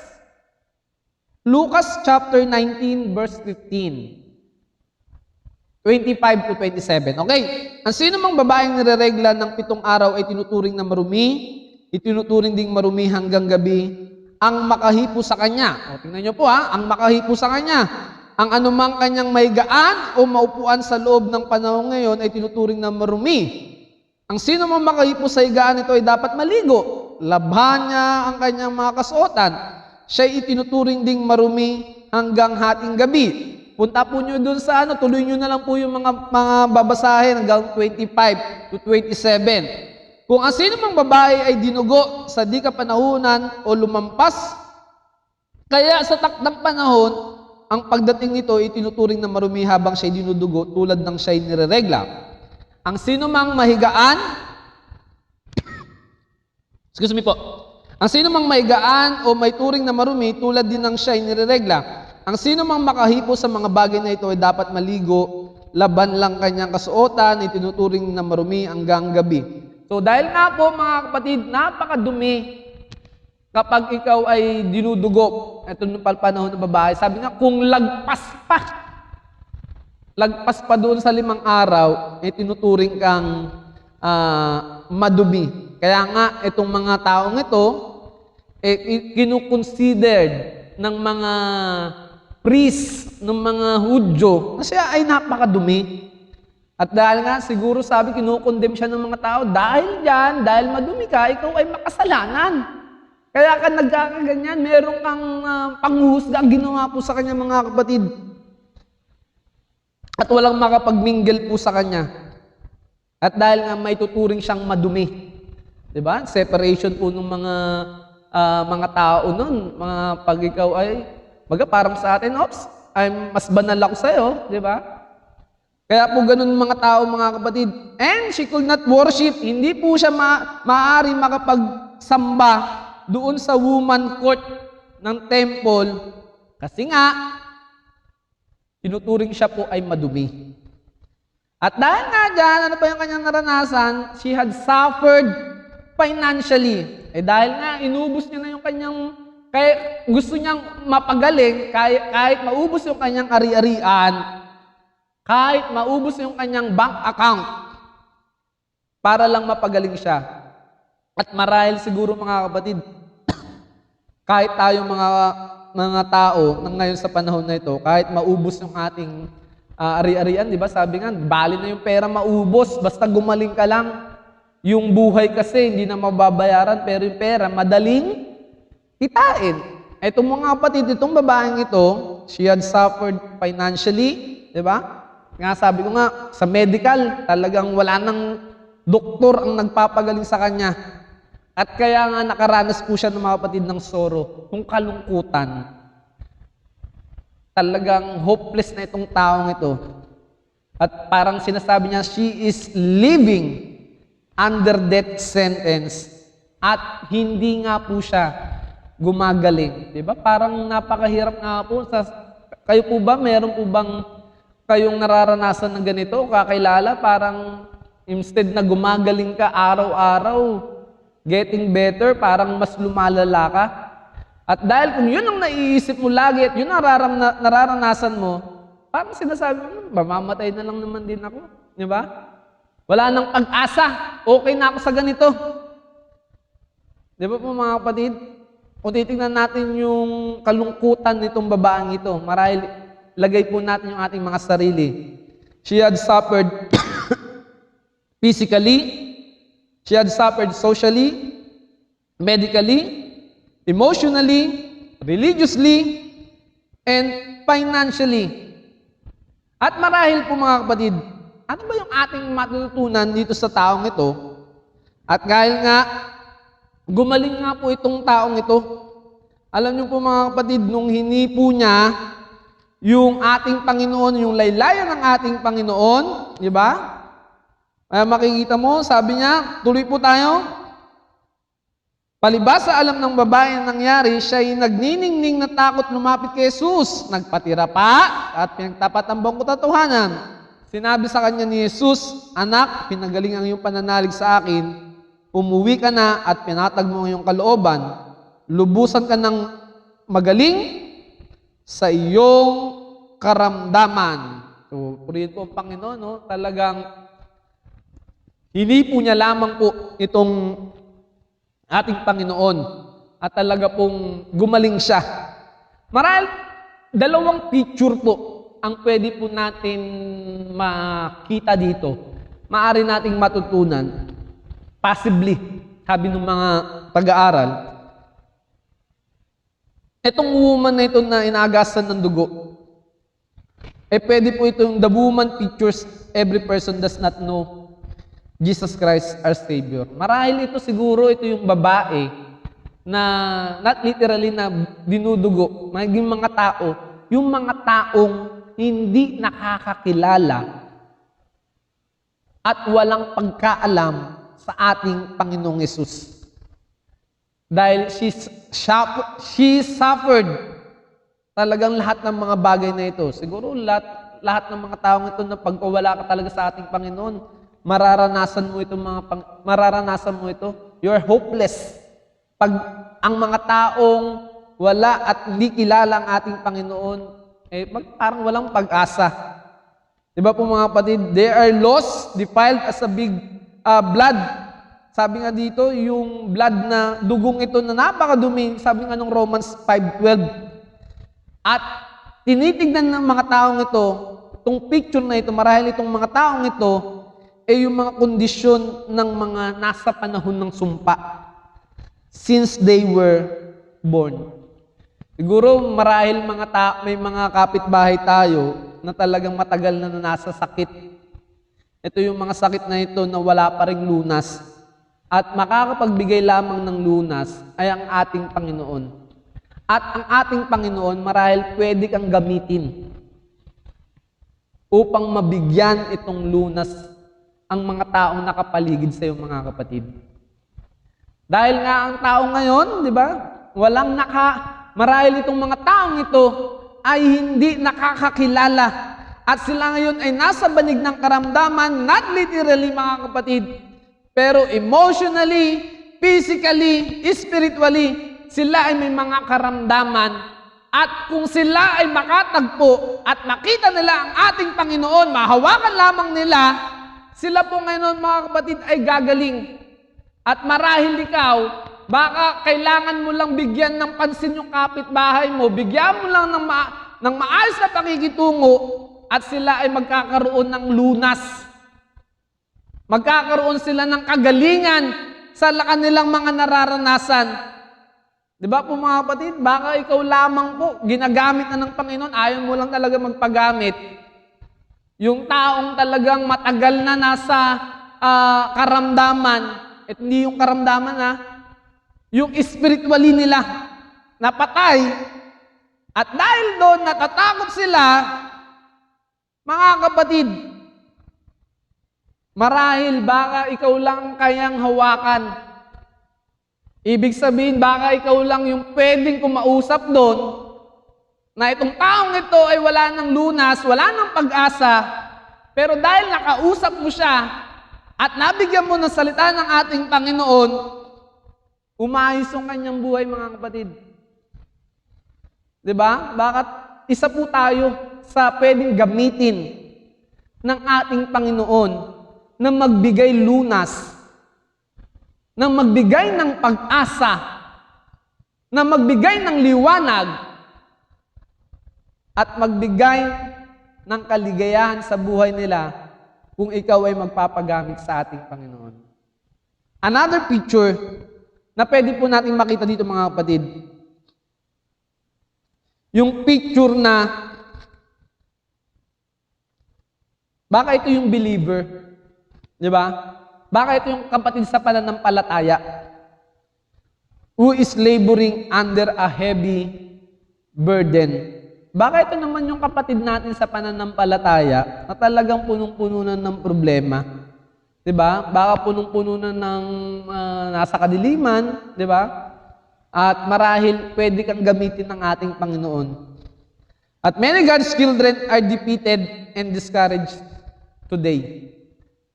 Lucas chapter 19 verse 15. 25 to 27. Okay. Ang sino mang babaeng nireregla ng 7 araw ay tinuturing na marumi, itinuturing ding marumi hanggang gabi ang makahipo sa kanya. O, tingnan niyo po ang makahipo sa kanya. Ang anumang kanyang may gaan o maupuan sa loob ng panahon ngayon ay tinuturing na marumi. Ang sino mang makahipo sa higaan ito ay dapat maligo. Labhan niya ang kanyang mga kasuotan. Siya'y itinuturing ding marumi hanggang hating gabi. Punta po nyo dun sa tuloy nyo na lang po yung mga babasahin hanggang 25 to 27. Kung ang sino mang babae ay dinugo sa di kapanahunan o lumampas, kaya sa takdang panahon, ang pagdating nito ay tinuturing na marumi habang siya'y dinudugo tulad ng siya'y nireregla. Ang sino mang mahigaan, excuse me po, ang sino mang mahigaan o may turing na marumi tulad din ng siya'y nireregla. Ang sino mang makahipo sa mga bagay na ito ay dapat maligo, laban lang kanyang kasuotan, itinuturing na marumi hanggang gabi. So dahil nga po mga kapatid, napakadumi kapag ikaw ay dinudugo. Ito nung panahon ng babae, sabi nga kung lagpas pa doon sa 5 araw, tinuturing kang madumi. Kaya nga itong mga taong ito, kinukonsidered ng mga priest, ng mga Hudyo, na siya ay napakadumi. At dahil nga, siguro sabi, kinukondem siya ng mga tao, dahil dyan, dahil madumi ka, ikaw ay makasalanan. Kaya ka nagkakaganyan, meron kang panghuhusga, ginawa po sa kanya mga kapatid. At walang makapagmingle po sa kanya. At dahil nga may tuturing siyang madumi. Diba? Separation po ng mga tao nun. Pag ikaw ay, parang sa atin, mas banal ako sa'yo. Diba? Kaya po ganun mga tao, mga kapatid. And she could not worship. Hindi po siya maaari makapagsamba doon sa woman court ng temple. Kasi nga, tinuturing siya po ay madumi. At dahil nga dyan, ano pa yung kanyang naranasan? She had suffered financially. Dahil nga, inubos niya na yung kanyang, kaya gusto niyang mapagaling, kahit maubos yung kanyang ari-arian, kahit maubos yung kanyang bank account, para lang mapagaling siya. At marahil siguro mga kapatid, kahit tayong mga tao ng ngayon sa panahon na ito, kahit maubos yung ating ari-arian, di ba? Sabi nga, bali na yung pera maubos, basta gumaling ka lang. Yung buhay kasi hindi na mababayaran, pero yung pera madaling kitain. Itong mga kapatid, itong babaeng ito, she had suffered financially, di ba? Nga sabi ko nga, sa medical, talagang wala nang doktor ang nagpapagaling sa kanya. At kaya nga nakaranas po siya ng mga kapatid ng sorrow, ng kalungkutan. Talagang hopeless na itong taong ito. At parang sinasabi niya, she is living under death sentence. At hindi nga po siya gumagaling. Diba? Parang napakahirap nga po. Kayo po ba, meron po bang kayong nararanasan ng ganito, kakilala, parang instead na gumagaling ka araw-araw, getting better, parang mas lumalala ka. At dahil kung yun ang naiisip mo lagi at yun ang nararanasan mo, parang sinasabi mo, mamamatay na lang naman din ako. Di ba? Wala nang pag-asa. Okay na ako sa ganito. Di ba po mga kapatid? Kung titignan natin yung kalungkutan nitong babaeng ito, marahil lagay po natin yung ating mga sarili. She had suffered physically, she had suffered socially, medically, emotionally, religiously, and financially. At marahil po mga kapatid, ano ba yung ating matutunan dito sa taong ito? At dahil nga, gumaling nga po itong taong ito. Alam niyo po mga kapatid, nung hinipo niya, yung ating Panginoon, yung laylayan ng ating Panginoon, di ba? Makikita mo, sabi niya, tuloy po tayo. Palibhas sa alam ng babae ang nangyari, siya ay nagniningning na takot lumapit kay Jesus. Nagpatira pa at pinagtapat ang buong katotohanan. Sinabi sa kanya ni Jesus, anak, pinagaling ang iyong pananalig sa akin. Umuwi ka na at pinatag mo ang iyong kalooban. Lubusan ka ng magaling sa iyong karamdaman. So, purihin po ang Panginoon, no? Talagang hindi po niya lamang po itong ating Panginoon at talaga pong gumaling siya. Marahil, dalawang picture po ang pwede po natin makita dito. Maaari nating matutunan. Possibly, sabi ng mga pag-aaral, itong woman na ito na inagasan ng dugo, pwede po itong the woman pictures every person does not know Jesus Christ our Savior. Marahil ito siguro, ito yung babae na not literally na dinudugo, maging mga tao yung mga taong hindi nakakakilala at walang pagkaalam sa ating Panginoong Yesus. Dahil she suffered talagang lahat ng mga bagay na ito. Siguro lahat ng mga taong ito na pagkawala ka talaga sa ating Panginoon, mararanasan mo ito. You're hopeless. Pag ang mga taong wala at hindi kilala ang ating Panginoon, parang walang pag-asa. Di ba po mga kapatid? They are lost, defiled as a big blood. Sabi nga dito, yung blood na dugong ito na napakadumi, sabi nga ng Romans 5:12. At tinitignan ng mga taong ito, itong picture na ito, marahil itong mga taong ito, yung mga kondisyon ng mga nasa panahon ng sumpa since they were born. Siguro marahil may mga kapitbahay tayo na talagang matagal na nasa sakit. Ito yung mga sakit na ito na wala pa ring lunas. At makakapagbigay lamang ng lunas ay ang ating Panginoon. At ang ating Panginoon marahil pwede kang gamitin upang mabigyan itong lunas ang mga taong nakapaligid sa iyo, mga kapatid. Dahil nga ang tao ngayon, di ba? Marahil itong mga taong ito ay hindi nakakakilala. At sila ngayon ay nasa banig ng karamdaman, not literally, mga kapatid, pero emotionally, physically, spiritually, sila ay may mga karamdaman. At kung sila ay makatagpo at makita nila ang ating Panginoon, mahawakan lamang nila, sila po ngayon, mga kapatid, ay gagaling. At marahil ikaw, baka kailangan mo lang bigyan ng pansin yung kapitbahay mo, bigyan mo lang ng maayos na pakikitungo, at sila ay magkakaroon ng lunas. Magkakaroon sila ng kagalingan sa kanilang mga nararanasan. Di ba po mga kapatid, baka ikaw lamang po, ginagamit na ng Panginoon, ayaw mo lang talaga magpagamit. Yung taong talagang matagal na nasa karamdaman, at hindi yung karamdaman yung spiritually nila, napatay, at dahil doon natatakot sila, mga kapatid, marahil baka ikaw lang kayang hawakan. Ibig sabihin, baka ikaw lang yung pwedeng kumausap doon, na itong taong ito ay wala ng lunas, wala ng pag-asa, pero dahil nakausap mo siya, at nabigyan mo ng salita ng ating Panginoon, umayos ang kanyang buhay, mga kapatid. Diba? Bakit isa po tayo sa pwedeng gamitin ng ating Panginoon na magbigay lunas, na magbigay ng pag-asa, na magbigay ng liwanag, at magbigay ng kaligayahan sa buhay nila kung ikaw ay magpapagamit sa ating Panginoon. Another picture na pwede po natin makita dito, mga kapatid, yung picture na baka ito yung believer, di ba? Baka ito yung kapatid sa pananampalataya who is laboring under a heavy burden. Baka ito naman yung kapatid natin sa pananampalataya na talagang punong-puno na ng problema. Diba? Baka punong-puno na ng nasa kadiliman, diba? At marahil pwede kang gamitin ng ating Panginoon. At many God's children are defeated and discouraged today.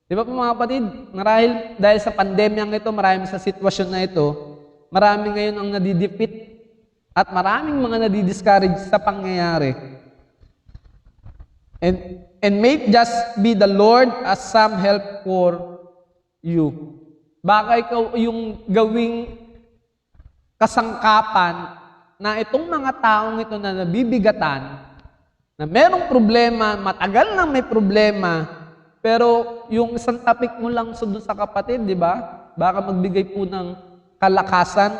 Diba po mga kapatid? Marahil dahil sa pandemyang ito, marami sa sitwasyon na ito, marami ngayon ang nadidefeat at maraming mga nadidiscourage sa pangyayari. And may it just be the Lord as some help for you. Baka ikaw yung gawing kasangkapan na itong mga taong ito na nabibigatan, na merong problema, matagal na may problema, pero yung isang topic mo lang doon sa kapatid, di ba? Baka magbigay po ng kalakasan.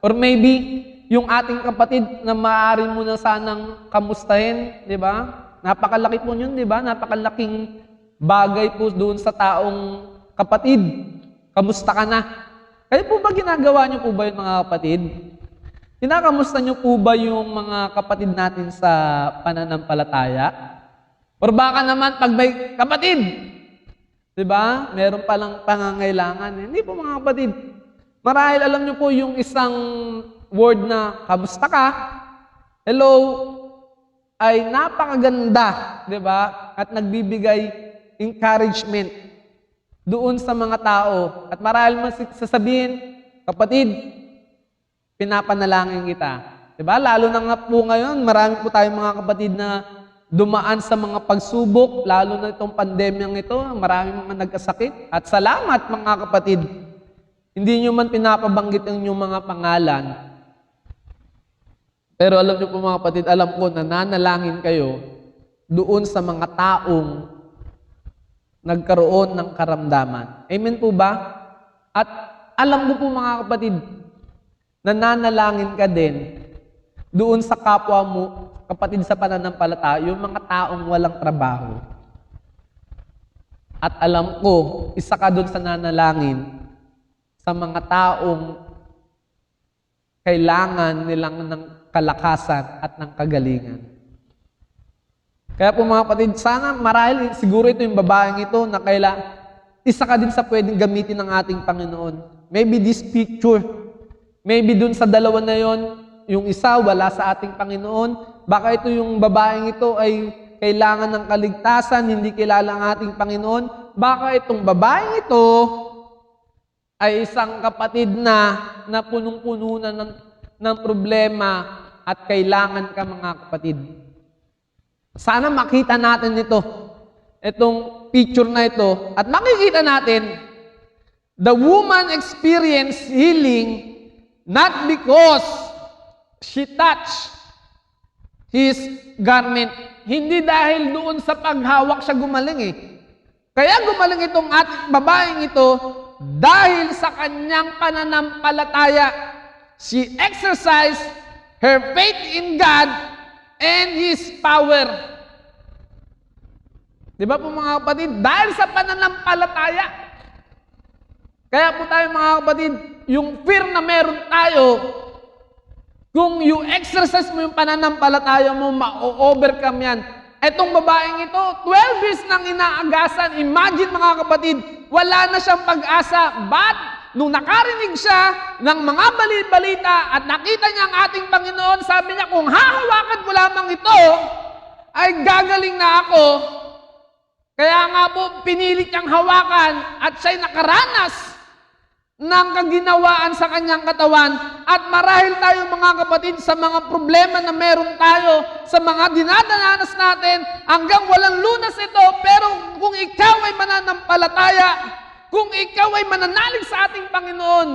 Or maybe, yung ating kapatid na maaari mo na sanang kamustahin, di ba? Napakalaki po yun, di ba? Napakalaking bagay po doon sa taong kapatid. Kamusta ka na? Kaya po ba ginagawa niyo po ba yun, mga kapatid? Kinakamusta niyo po ba yung mga kapatid natin sa pananampalataya? Or baka naman pag may kapatid, di ba? Meron palang pangangailangan. Hindi po mga kapatid. Marahil alam niyo po yung isang word na kamusta ka? Hello ay napakaganda, di ba? At nagbibigay encouragement doon sa mga tao. At marahil man sasabihin, kapatid, pinapanalangin kita. Diba? Lalo na nga po ngayon, marami po tayong mga kapatid na dumaan sa mga pagsubok, lalo na itong pandemyang ito, marami mga nagkasakit. At salamat mga kapatid, hindi nyo man pinapabanggit ang inyong mga pangalan. Pero alam nyo po mga kapatid, alam ko na nanalangin kayo doon sa mga taong nagkaroon ng karamdaman. Amen po ba? At alam mo po mga kapatid, nananalangin ka din doon sa kapwa mo, kapatid sa pananampalataya, yung mga taong walang trabaho. At alam ko, isa ka doon sa nanalangin sa mga taong kailangan nilang ng kalakasan at ng kagalingan. Kaya po mga kapatid, sana marahil siguro ito yung babaeng ito na isa ka din sa pwedeng gamitin ng ating Panginoon. Maybe this picture, maybe dun sa dalawa na yon, yung isa wala sa ating Panginoon. Baka ito yung babaeng ito ay kailangan ng kaligtasan, hindi kilala ang ating Panginoon. Baka itong babaeng ito ay isang kapatid na punong-puno na ng problema at kailangan ka mga kapatid. Sana makita natin itong picture na ito, at makikita natin, the woman experienced healing not because she touched his garment. Hindi dahil doon sa paghawak siya gumaling eh. Kaya gumaling itong babaeng ito dahil sa kanyang pananampalataya. She exercised her faith in God and His power. Di ba po mga kapatid? Dahil sa pananampalataya. Kaya po tayo mga kapatid, yung fear na meron tayo, kung you exercise mo yung pananampalataya mo, ma-overcome yan. Etong babaeng ito, 12 years nang inaagasan. Imagine mga kapatid, wala na siyang pag-asa. But, nung nakarinig siya ng mga balita at nakita niya ang ating Panginoon, sabi niya, kung hahawakan ko lamang ito, ay gagaling na ako. Kaya nga po, pinilit niyang hawakan at siya'y nakaranas ng kaginawaan sa kanyang katawan. At marahil tayo mga kapatid sa mga problema na meron tayo, sa mga dinadananas natin, hanggang walang lunas ito, pero kung ikaw ay mananampalataya, kung ikaw ay mananalig sa ating Panginoon,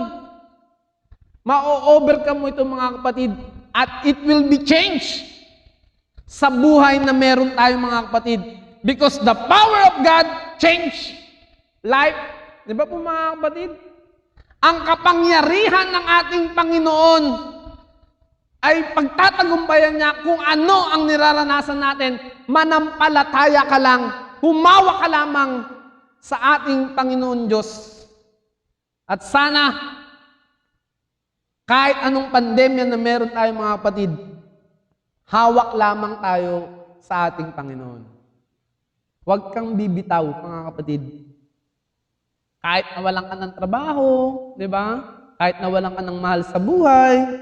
ma-overcome mo ito mga kapatid, at it will be changed sa buhay na meron tayo mga kapatid. Because the power of God change life. Di ba po mga kapatid? Ang kapangyarihan ng ating Panginoon ay pagtatagumpayan niya kung ano ang niraranasan natin. Manampalataya ka lang, humawa ka lamang sa ating Panginoon Diyos. At sana, kahit anong pandemya na meron tayo mga kapatid, hawak lamang tayo sa ating Panginoon. Huwag kang bibitaw, mga kapatid. Kahit nawalan ka ng trabaho, di ba? Kahit nawalan ka ng mahal sa buhay,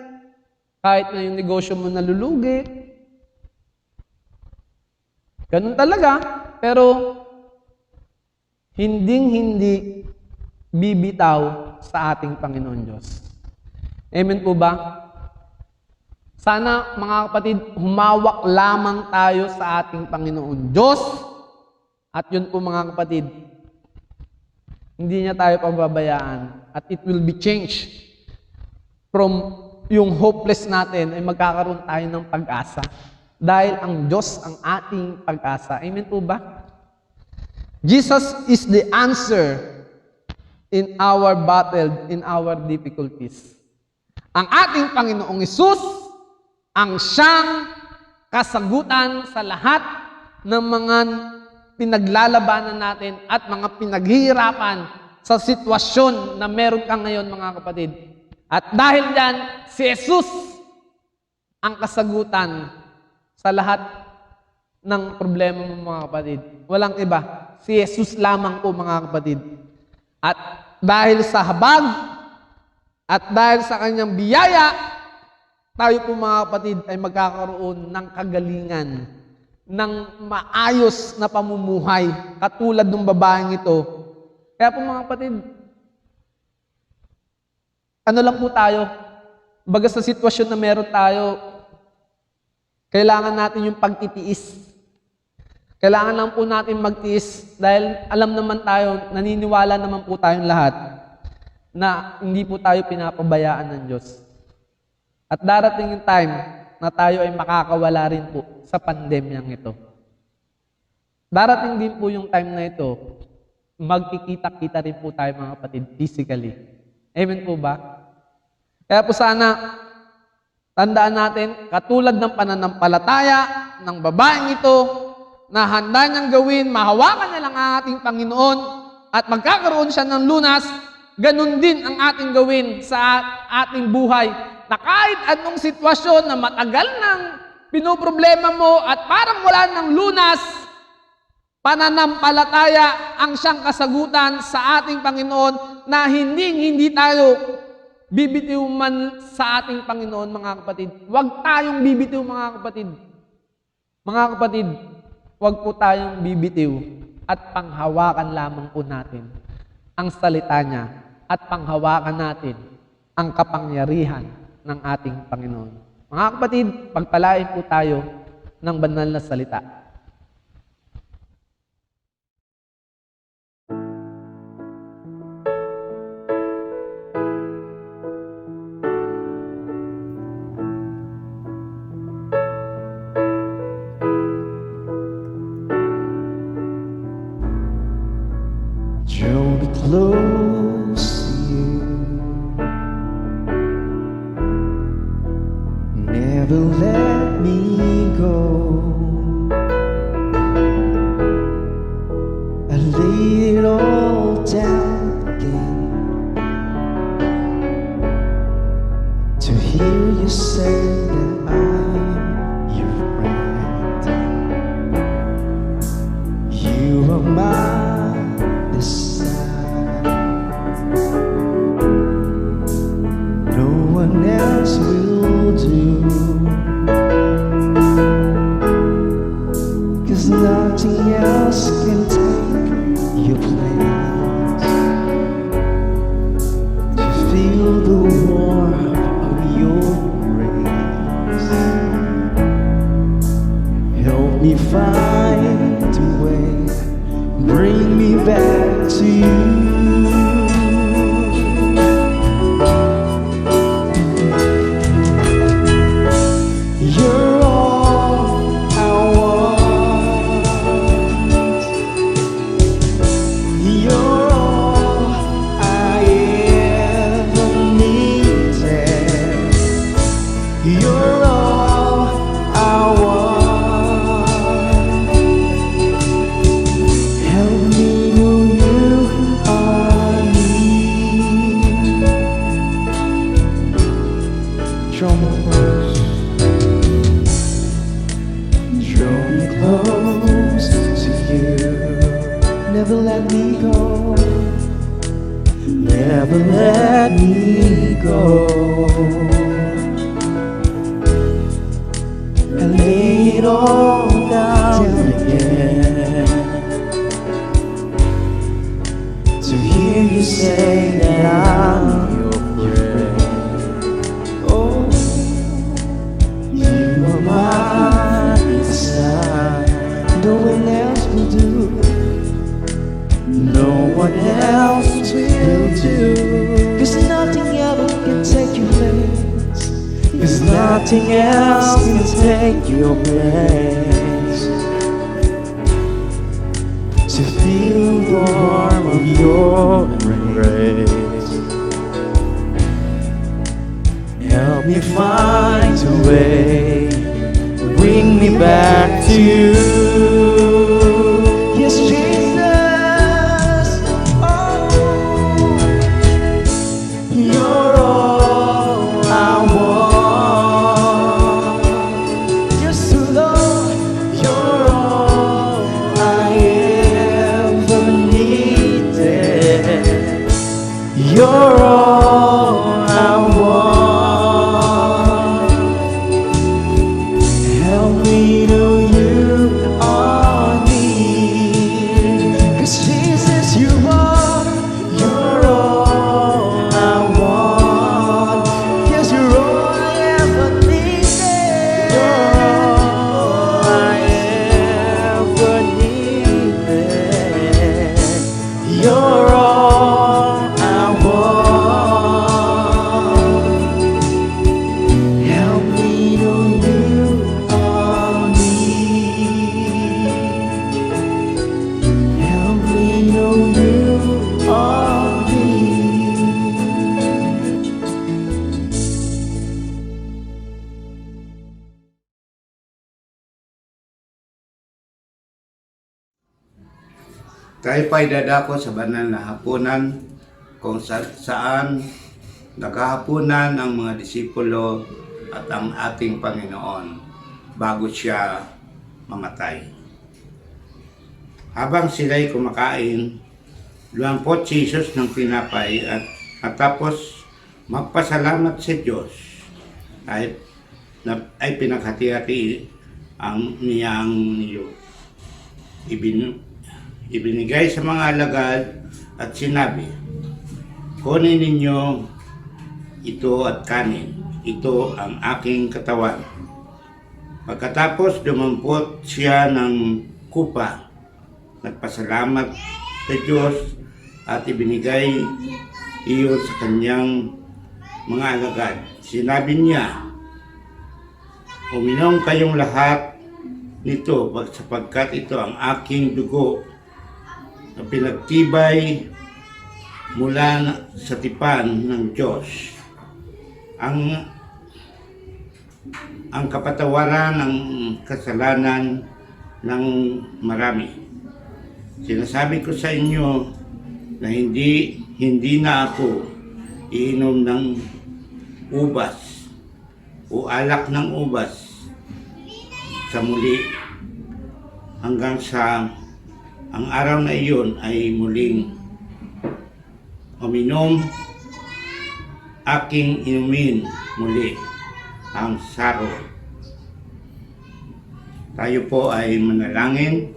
kahit na yung negosyo mo nalulugi. Ganun talaga. Pero, hindi bibitaw sa ating Panginoon Diyos. Amen po ba? Sana, mga kapatid, humawak lamang tayo sa ating Panginoon Diyos. At yun po mga kapatid, hindi niya tayo pababayaan. At it will be changed from yung hopeless natin ay magkakaroon tayo ng pag-asa. Dahil ang Diyos ang ating pag-asa. Amen po ba? Jesus is the answer in our battle, in our difficulties. Ang ating Panginoong Hesus ang siyang kasagutan sa lahat ng mga pinaglalabanan natin at mga pinaghihirapan sa sitwasyon na meron ka ngayon mga kapatid. At dahil yan, si Jesus ang kasagutan sa lahat ng problema mo, mga kapatid. Walang iba. Si Jesus lamang po, mga kapatid. At dahil sa habag at dahil sa kanyang biyaya, tayo po, mga kapatid, ay magkakaroon ng kagalingan, ng maayos na pamumuhay, katulad ng babaeng ito. Kaya po, mga kapatid, ano lang po tayo, baga sa sitwasyon na meron tayo, kailangan natin yung pagtitiis. Kailangan lang po natin magtiis dahil alam naman tayo, naniniwala naman po tayong lahat na hindi po tayo pinapabayaan ng Diyos. At darating yung time na tayo ay makakawala rin po sa pandemyang ito. Darating din po yung time na ito, magkikita-kita rin po tayo, mga kapatid, physically. Amen po ba? Kaya po sana, tandaan natin, katulad ng pananampalataya ng babaeng ito, na handa niyang gawin, mahawakan niya lang ang ating Panginoon at magkakaroon siya ng lunas, ganun din ang ating gawin sa ating buhay. Na kahit anong sitwasyon na matagal nang pinoproblema mo at parang wala ng lunas, pananampalataya ang siyang kasagutan sa ating Panginoon na hindi tayo bibitiw man sa ating Panginoon, mga kapatid. Huwag tayong bibitiw, mga kapatid. Mga kapatid, huwag po tayong bibitiw at panghawakan lamang po natin ang salita niya at panghawakan natin ang kapangyarihan ng ating Panginoon. Mga kapatid, pagpalain po tayo ng banal na salita. Draw me close to you. Never let me go. I lay it all down again to hear you say that I'm your friend. You are my desire. No one else will do. 'Cause nothing else can take your place. To feel the warmth of your embrace. Help me find a way, bring me back to you. You're all I want. You're all I ever needed. You're all I want. Help me know you are near. Draw me close. Draw me close to you. Never let me go. Never let me go. I lay it all down again to hear you say that I'm your friend. Oh, you are my desire. No one else will do. No one else will do. 'Cause nothing ever can take your place. 'Cause nothing else can take your place. To feel the warmth of your embrace. Help me find a way, bring me back to you. Yes, Jesus. Oh, you're all I want. Tayo pa'y dadako sa banal na hapunan kung saan naghahapunan ang mga disipulo at ang ating Panginoon bago siya mamatay. Habang sila'y kumakain, lumampot si Jesus ng tinapay at matapos magpasalamat sa Diyos ay pinaghati-hati ang niyang ibinigay sa mga alagad at sinabi, kunin ninyo ito at kanin, ito ang aking katawan. Pagkatapos dumampot siya ng kupa, nagpasalamat sa Diyos at ibinigay iyon sa kanyang mga alagad. Sinabi niya, uminom kayong lahat nito sapagkat ito ang aking dugo na pinagtibay mula sa tipan ng Diyos. Ang kapatawaran ng kasalanan ng marami. Sinasabi ko sa inyo na hindi na ako iinom ng ubas o alak ng ubas sa muli hanggang sa ang araw na iyon ay muling uminom, aking inumin muli ang saro. Tayo po ay manalangin.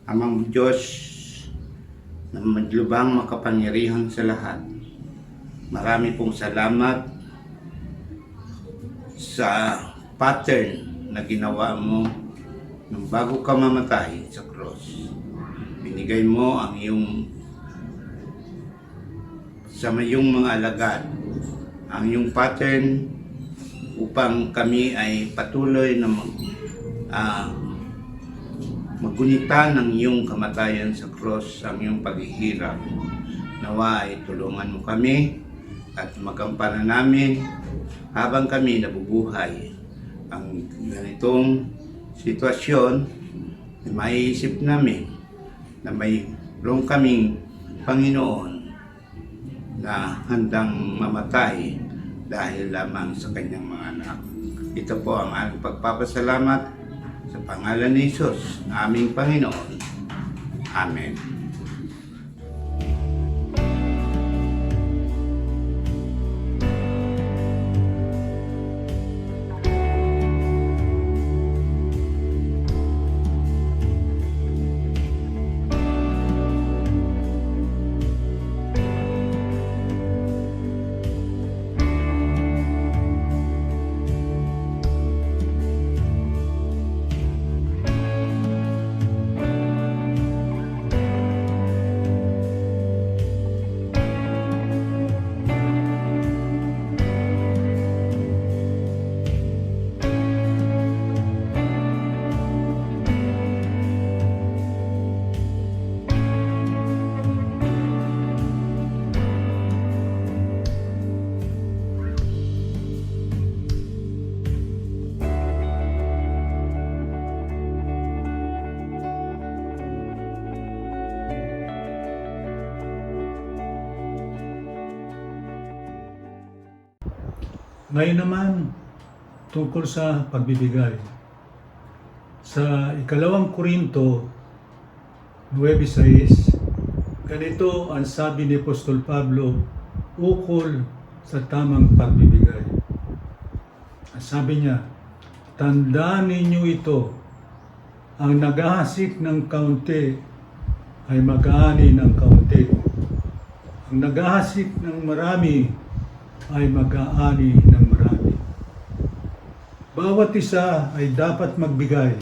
Amang Diyos na madlubang makapangyarihan sa lahat, marami pong salamat sa pattern na ginawa mo nung bago ka mamatay sa cross. Binigay mo ang sa iyong mga alagad ang iyong pattern upang kami ay patuloy na maggunita ng iyong kamatayan sa cross, ang iyong paghihirap. Nawa ay tulungan mo kami at magampanan namin habang kami nabubuhay ang ganitong sitwasyon na maiisip namin na mayroon kaming Panginoon na handang mamatay dahil lamang sa kanyang mga anak. Ito po ang aming pagpapasalamat sa pangalan ni Jesus, aming Panginoon. Amen. Ngayon naman, tungkol sa pagbibigay. Sa 2 Korinto 9:6, ganito ang sabi ni Apostol Pablo ukol sa tamang pagbibigay. Ang sabi niya, tandaan ninyo ito, ang naghahasik ng kaunti ay mag-aani ng kaunti. Ang naghahasik ng marami ay mag-aani ng marami. Bawat isa ay dapat magbigay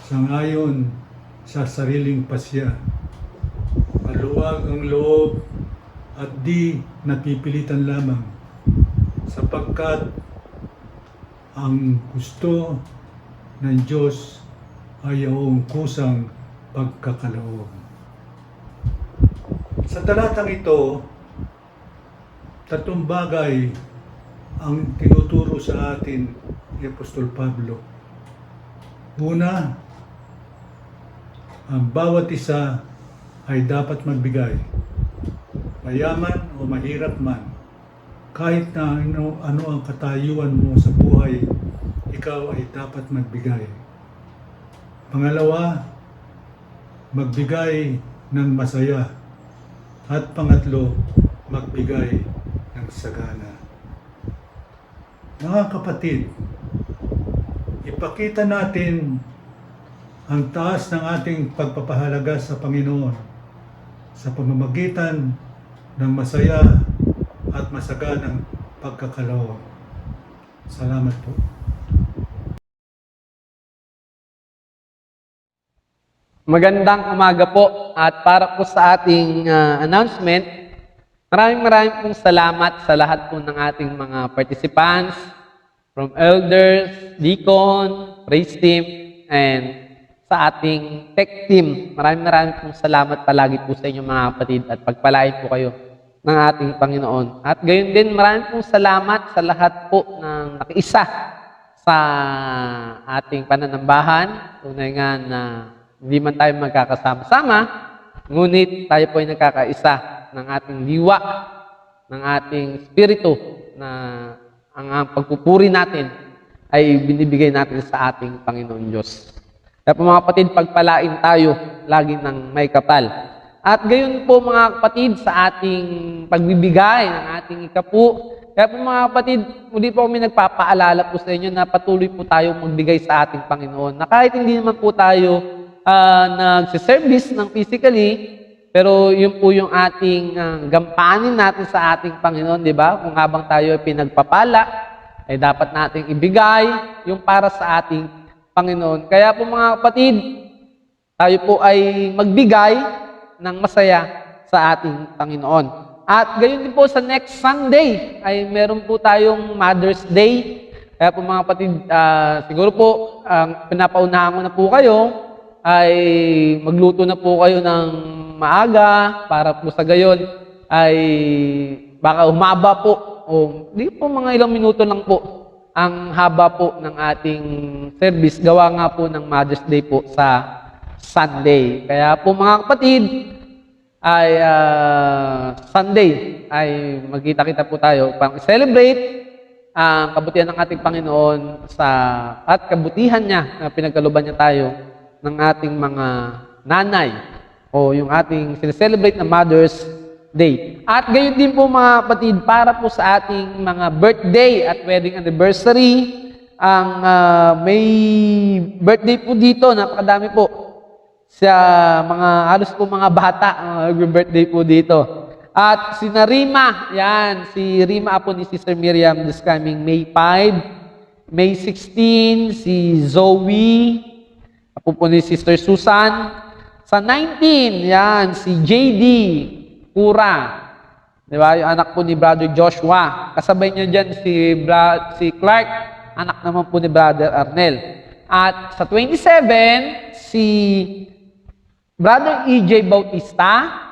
sangayon sa sariling pasya. Maluwag ang loob at di napipilitan lamang, sapagkat ang gusto ng Diyos ay iyong kusang pagkakaloob. Sa talatang ito, tatlong bagay ang tinuturo sa atin ni Apostol Pablo. Una, ang bawat isa ay dapat magbigay. Mayaman o mahirap man, kahit na ano ang katayuan mo sa buhay, ikaw ay dapat magbigay. Pangalawa, magbigay ng masaya. At pangatlo, magbigay ng sagana. Mga kapatid, ipakita natin ang taas ng ating pagpapahalaga sa Panginoon sa pamamagitan ng masaya at masaganang pagkakaloob. Salamat po. Magandang umaga po at para po sa ating announcement, maraming pong salamat sa lahat po ng ating mga participants, from elders, deacon, praise team, and sa ating tech team. Maraming pong salamat palagi po sa inyo mga kapatid at pagpalain po kayo ng ating Panginoon. At gayon din, maraming pong salamat sa lahat po ng nakiisa sa ating pananambahan. Tunay nga na hindi man tayo magkakasama-sama, ngunit tayo po ay nagkakaisa ng ating diwa, ng ating spirito na ang pagpupuri natin ay binibigay natin sa ating Panginoon Diyos. Kaya po mga kapatid, pagpalain tayo lagi ng may kapal. At gayon po mga kapatid sa ating pagbibigay ng ating ikapu. Kaya po mga kapatid, muli po kami nagpapaalala po sa inyo na patuloy po tayo magbigay sa ating Panginoon. Na kahit hindi naman po tayo nagsiservice ng physically, pero yun po yung ating gampanin natin sa ating Panginoon, di ba? Kung habang tayo ay pinagpapala, ay dapat nating ibigay yung para sa ating Panginoon. Kaya po mga kapatid, tayo po ay magbigay ng masaya sa ating Panginoon. At gayon din po sa next Sunday ay meron po tayong Mother's Day. Kaya po mga kapatid, siguro po pinapaunahan ko na po kayo ay magluto na po kayo ng maaga para po sa gayon ay baka humaba po o di po mga ilang minuto lang po ang haba po ng ating service. Gawa nga po ng Mother's Day po sa Sunday. Kaya po mga kapatid, ay Sunday ay magkita-kita po tayo upang celebrate ang kabutihan ng ating Panginoon at kabutihan niya na pinagkaluban niya tayo ng ating mga nanay o yung ating sineselebrate na Mother's Day. At gayon din po mga kapatid, para po sa ating mga birthday at wedding anniversary, ang may birthday po dito, napakadami po. Sa mga, halos po mga bata, birthday po dito. At si Rima, yan, si Rima po ni Sister Miriam this coming May 5, May 16, si Zoe, apo po ni Sister Susan. Sa 19, yan, si JD Pura. Di ba? Yung anak po ni Brother Joshua. Kasabay niya dyan si Clark, anak naman po ni Brother Arnel. At sa 27, si Brother EJ Bautista.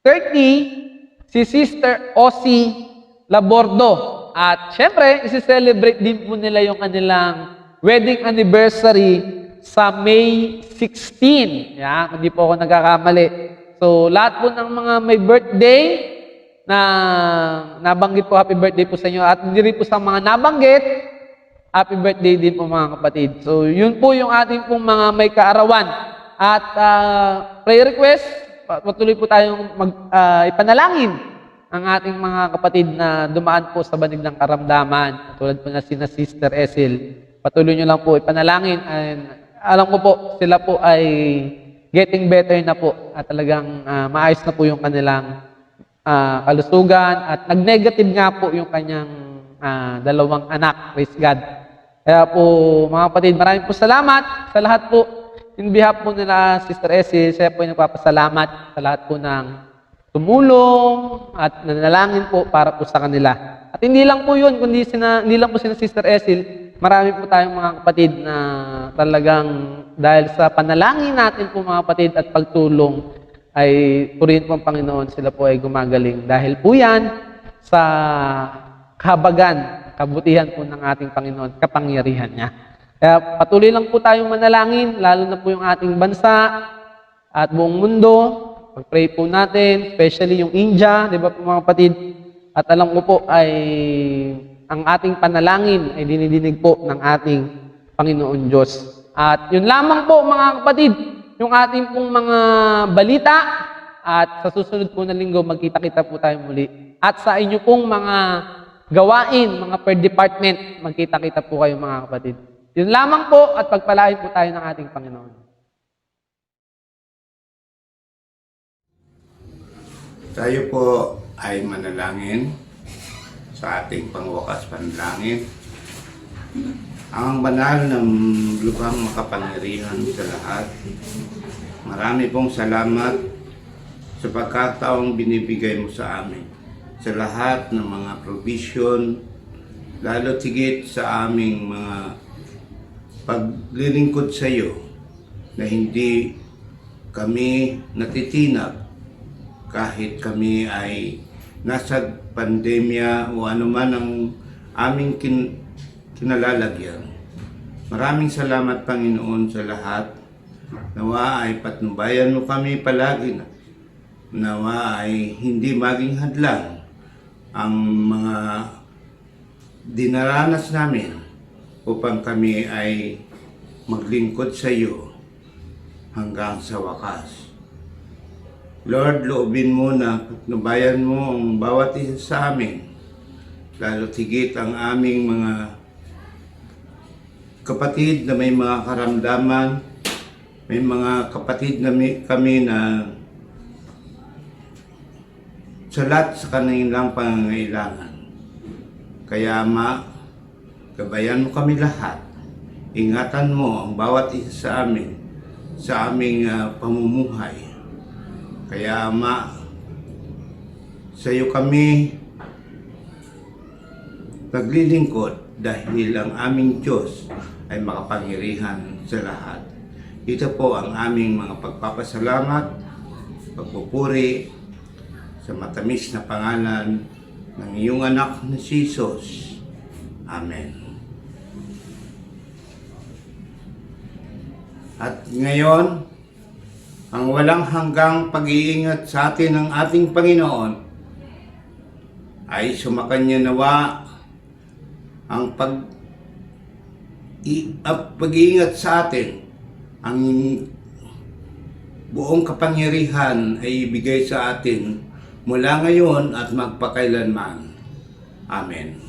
30, si Sister Ossie Labordo. At syempre, isi-celebrate din po nila yung kanilang wedding anniversary sa May 16. Yan, hindi po ako nagkakamali. So, lahat po ng mga may birthday na nabanggit po, happy birthday po sa inyo. At hindi rin po sa mga nabanggit, happy birthday din po mga kapatid. So, yun po yung ating pong mga may kaarawan. At prayer request, patuloy po tayong ipanalangin ang ating mga kapatid na dumaan po sa banig ng karamdaman. Tulad po na sina Sister Esil. Patuloy nyo lang po ipanalangin. And alam ko po, sila po ay getting better na po at talagang maayos na po yung kanilang kalusugan at nag-negative nga po yung kanyang dalawang anak. Praise God. Kaya po mga kapatid, maraming po salamat sa lahat po. In behalf po nila Sister Essie, siya po ay nagpapasalamat sa lahat po ng tumulong at nanalangin po para po sa kanila. At hindi lang po yun, kundi hindi lang po sina Sister Essie, marami po tayong mga kapatid na talagang dahil sa panalangin natin po mga kapatid at pagtulong ay purihin po ang Panginoon, sila po ay gumagaling. Dahil po yan sa kahabagan, kabutihan po ng ating Panginoon, kapangyarihan niya. Kaya patuloy lang po tayong manalangin, lalo na po yung ating bansa at buong mundo. Pag-pray po natin, especially yung India, di ba po mga kapatid? At alam ko po ay ang ating panalangin ay dinidinig po ng ating Panginoon Diyos. At yun lamang po mga kapatid, yung ating pong mga balita. At sa susunod po na linggo, magkita-kita po tayo muli. At sa inyo pong mga gawain, mga per department, magkita-kita po kayo mga kapatid. Yun lamang po at pagpalain po tayo ng ating Panginoon. Tayo po ay manalangin sa ating pangwakas panalangin. Ang banal ng lubhang makapangyarihan sa lahat, marami pong salamat sa pagkataong binibigay mo sa amin, sa lahat ng mga provision, lalo tigit sa aming mga paglilingkod sa iyo na hindi kami natitinag kahit kami ay nasa pandemya o anuman ang aming kinalalagyan. Maraming salamat Panginoon sa lahat. Nawa ay patnubayan mo kami palagi na. Nawa ay hindi maging hadlang ang mga dinaranas namin upang kami ay maglingkod sa iyo hanggang sa wakas. Lord, loobin mo na patnubayan mo ang bawat isa sa amin, lalo tigit ang aming mga kapatid na may mga karamdaman, may mga kapatid na kami na salat sa kanilang pangangailangan. Kaya gabayan mo kami lahat. Ingatan mo ang bawat isa sa amin, sa aming pamumuhay. Kaya sa iyo kami naglilingkod dahil ang aming Diyos ay makapangyarihan sa lahat. Ito po ang aming mga pagpapasalamat, pagpupuri sa matamis na pangalan ng iyong anak na si Jesus. Amen. At ngayon, ang walang hanggang pag-iingat sa atin ng ating Panginoon ay sumakanya nawa ang pag-iingat sa atin. Ang buong kapangyarihan ay ibigay sa atin mula ngayon at magpakailanman. Amen.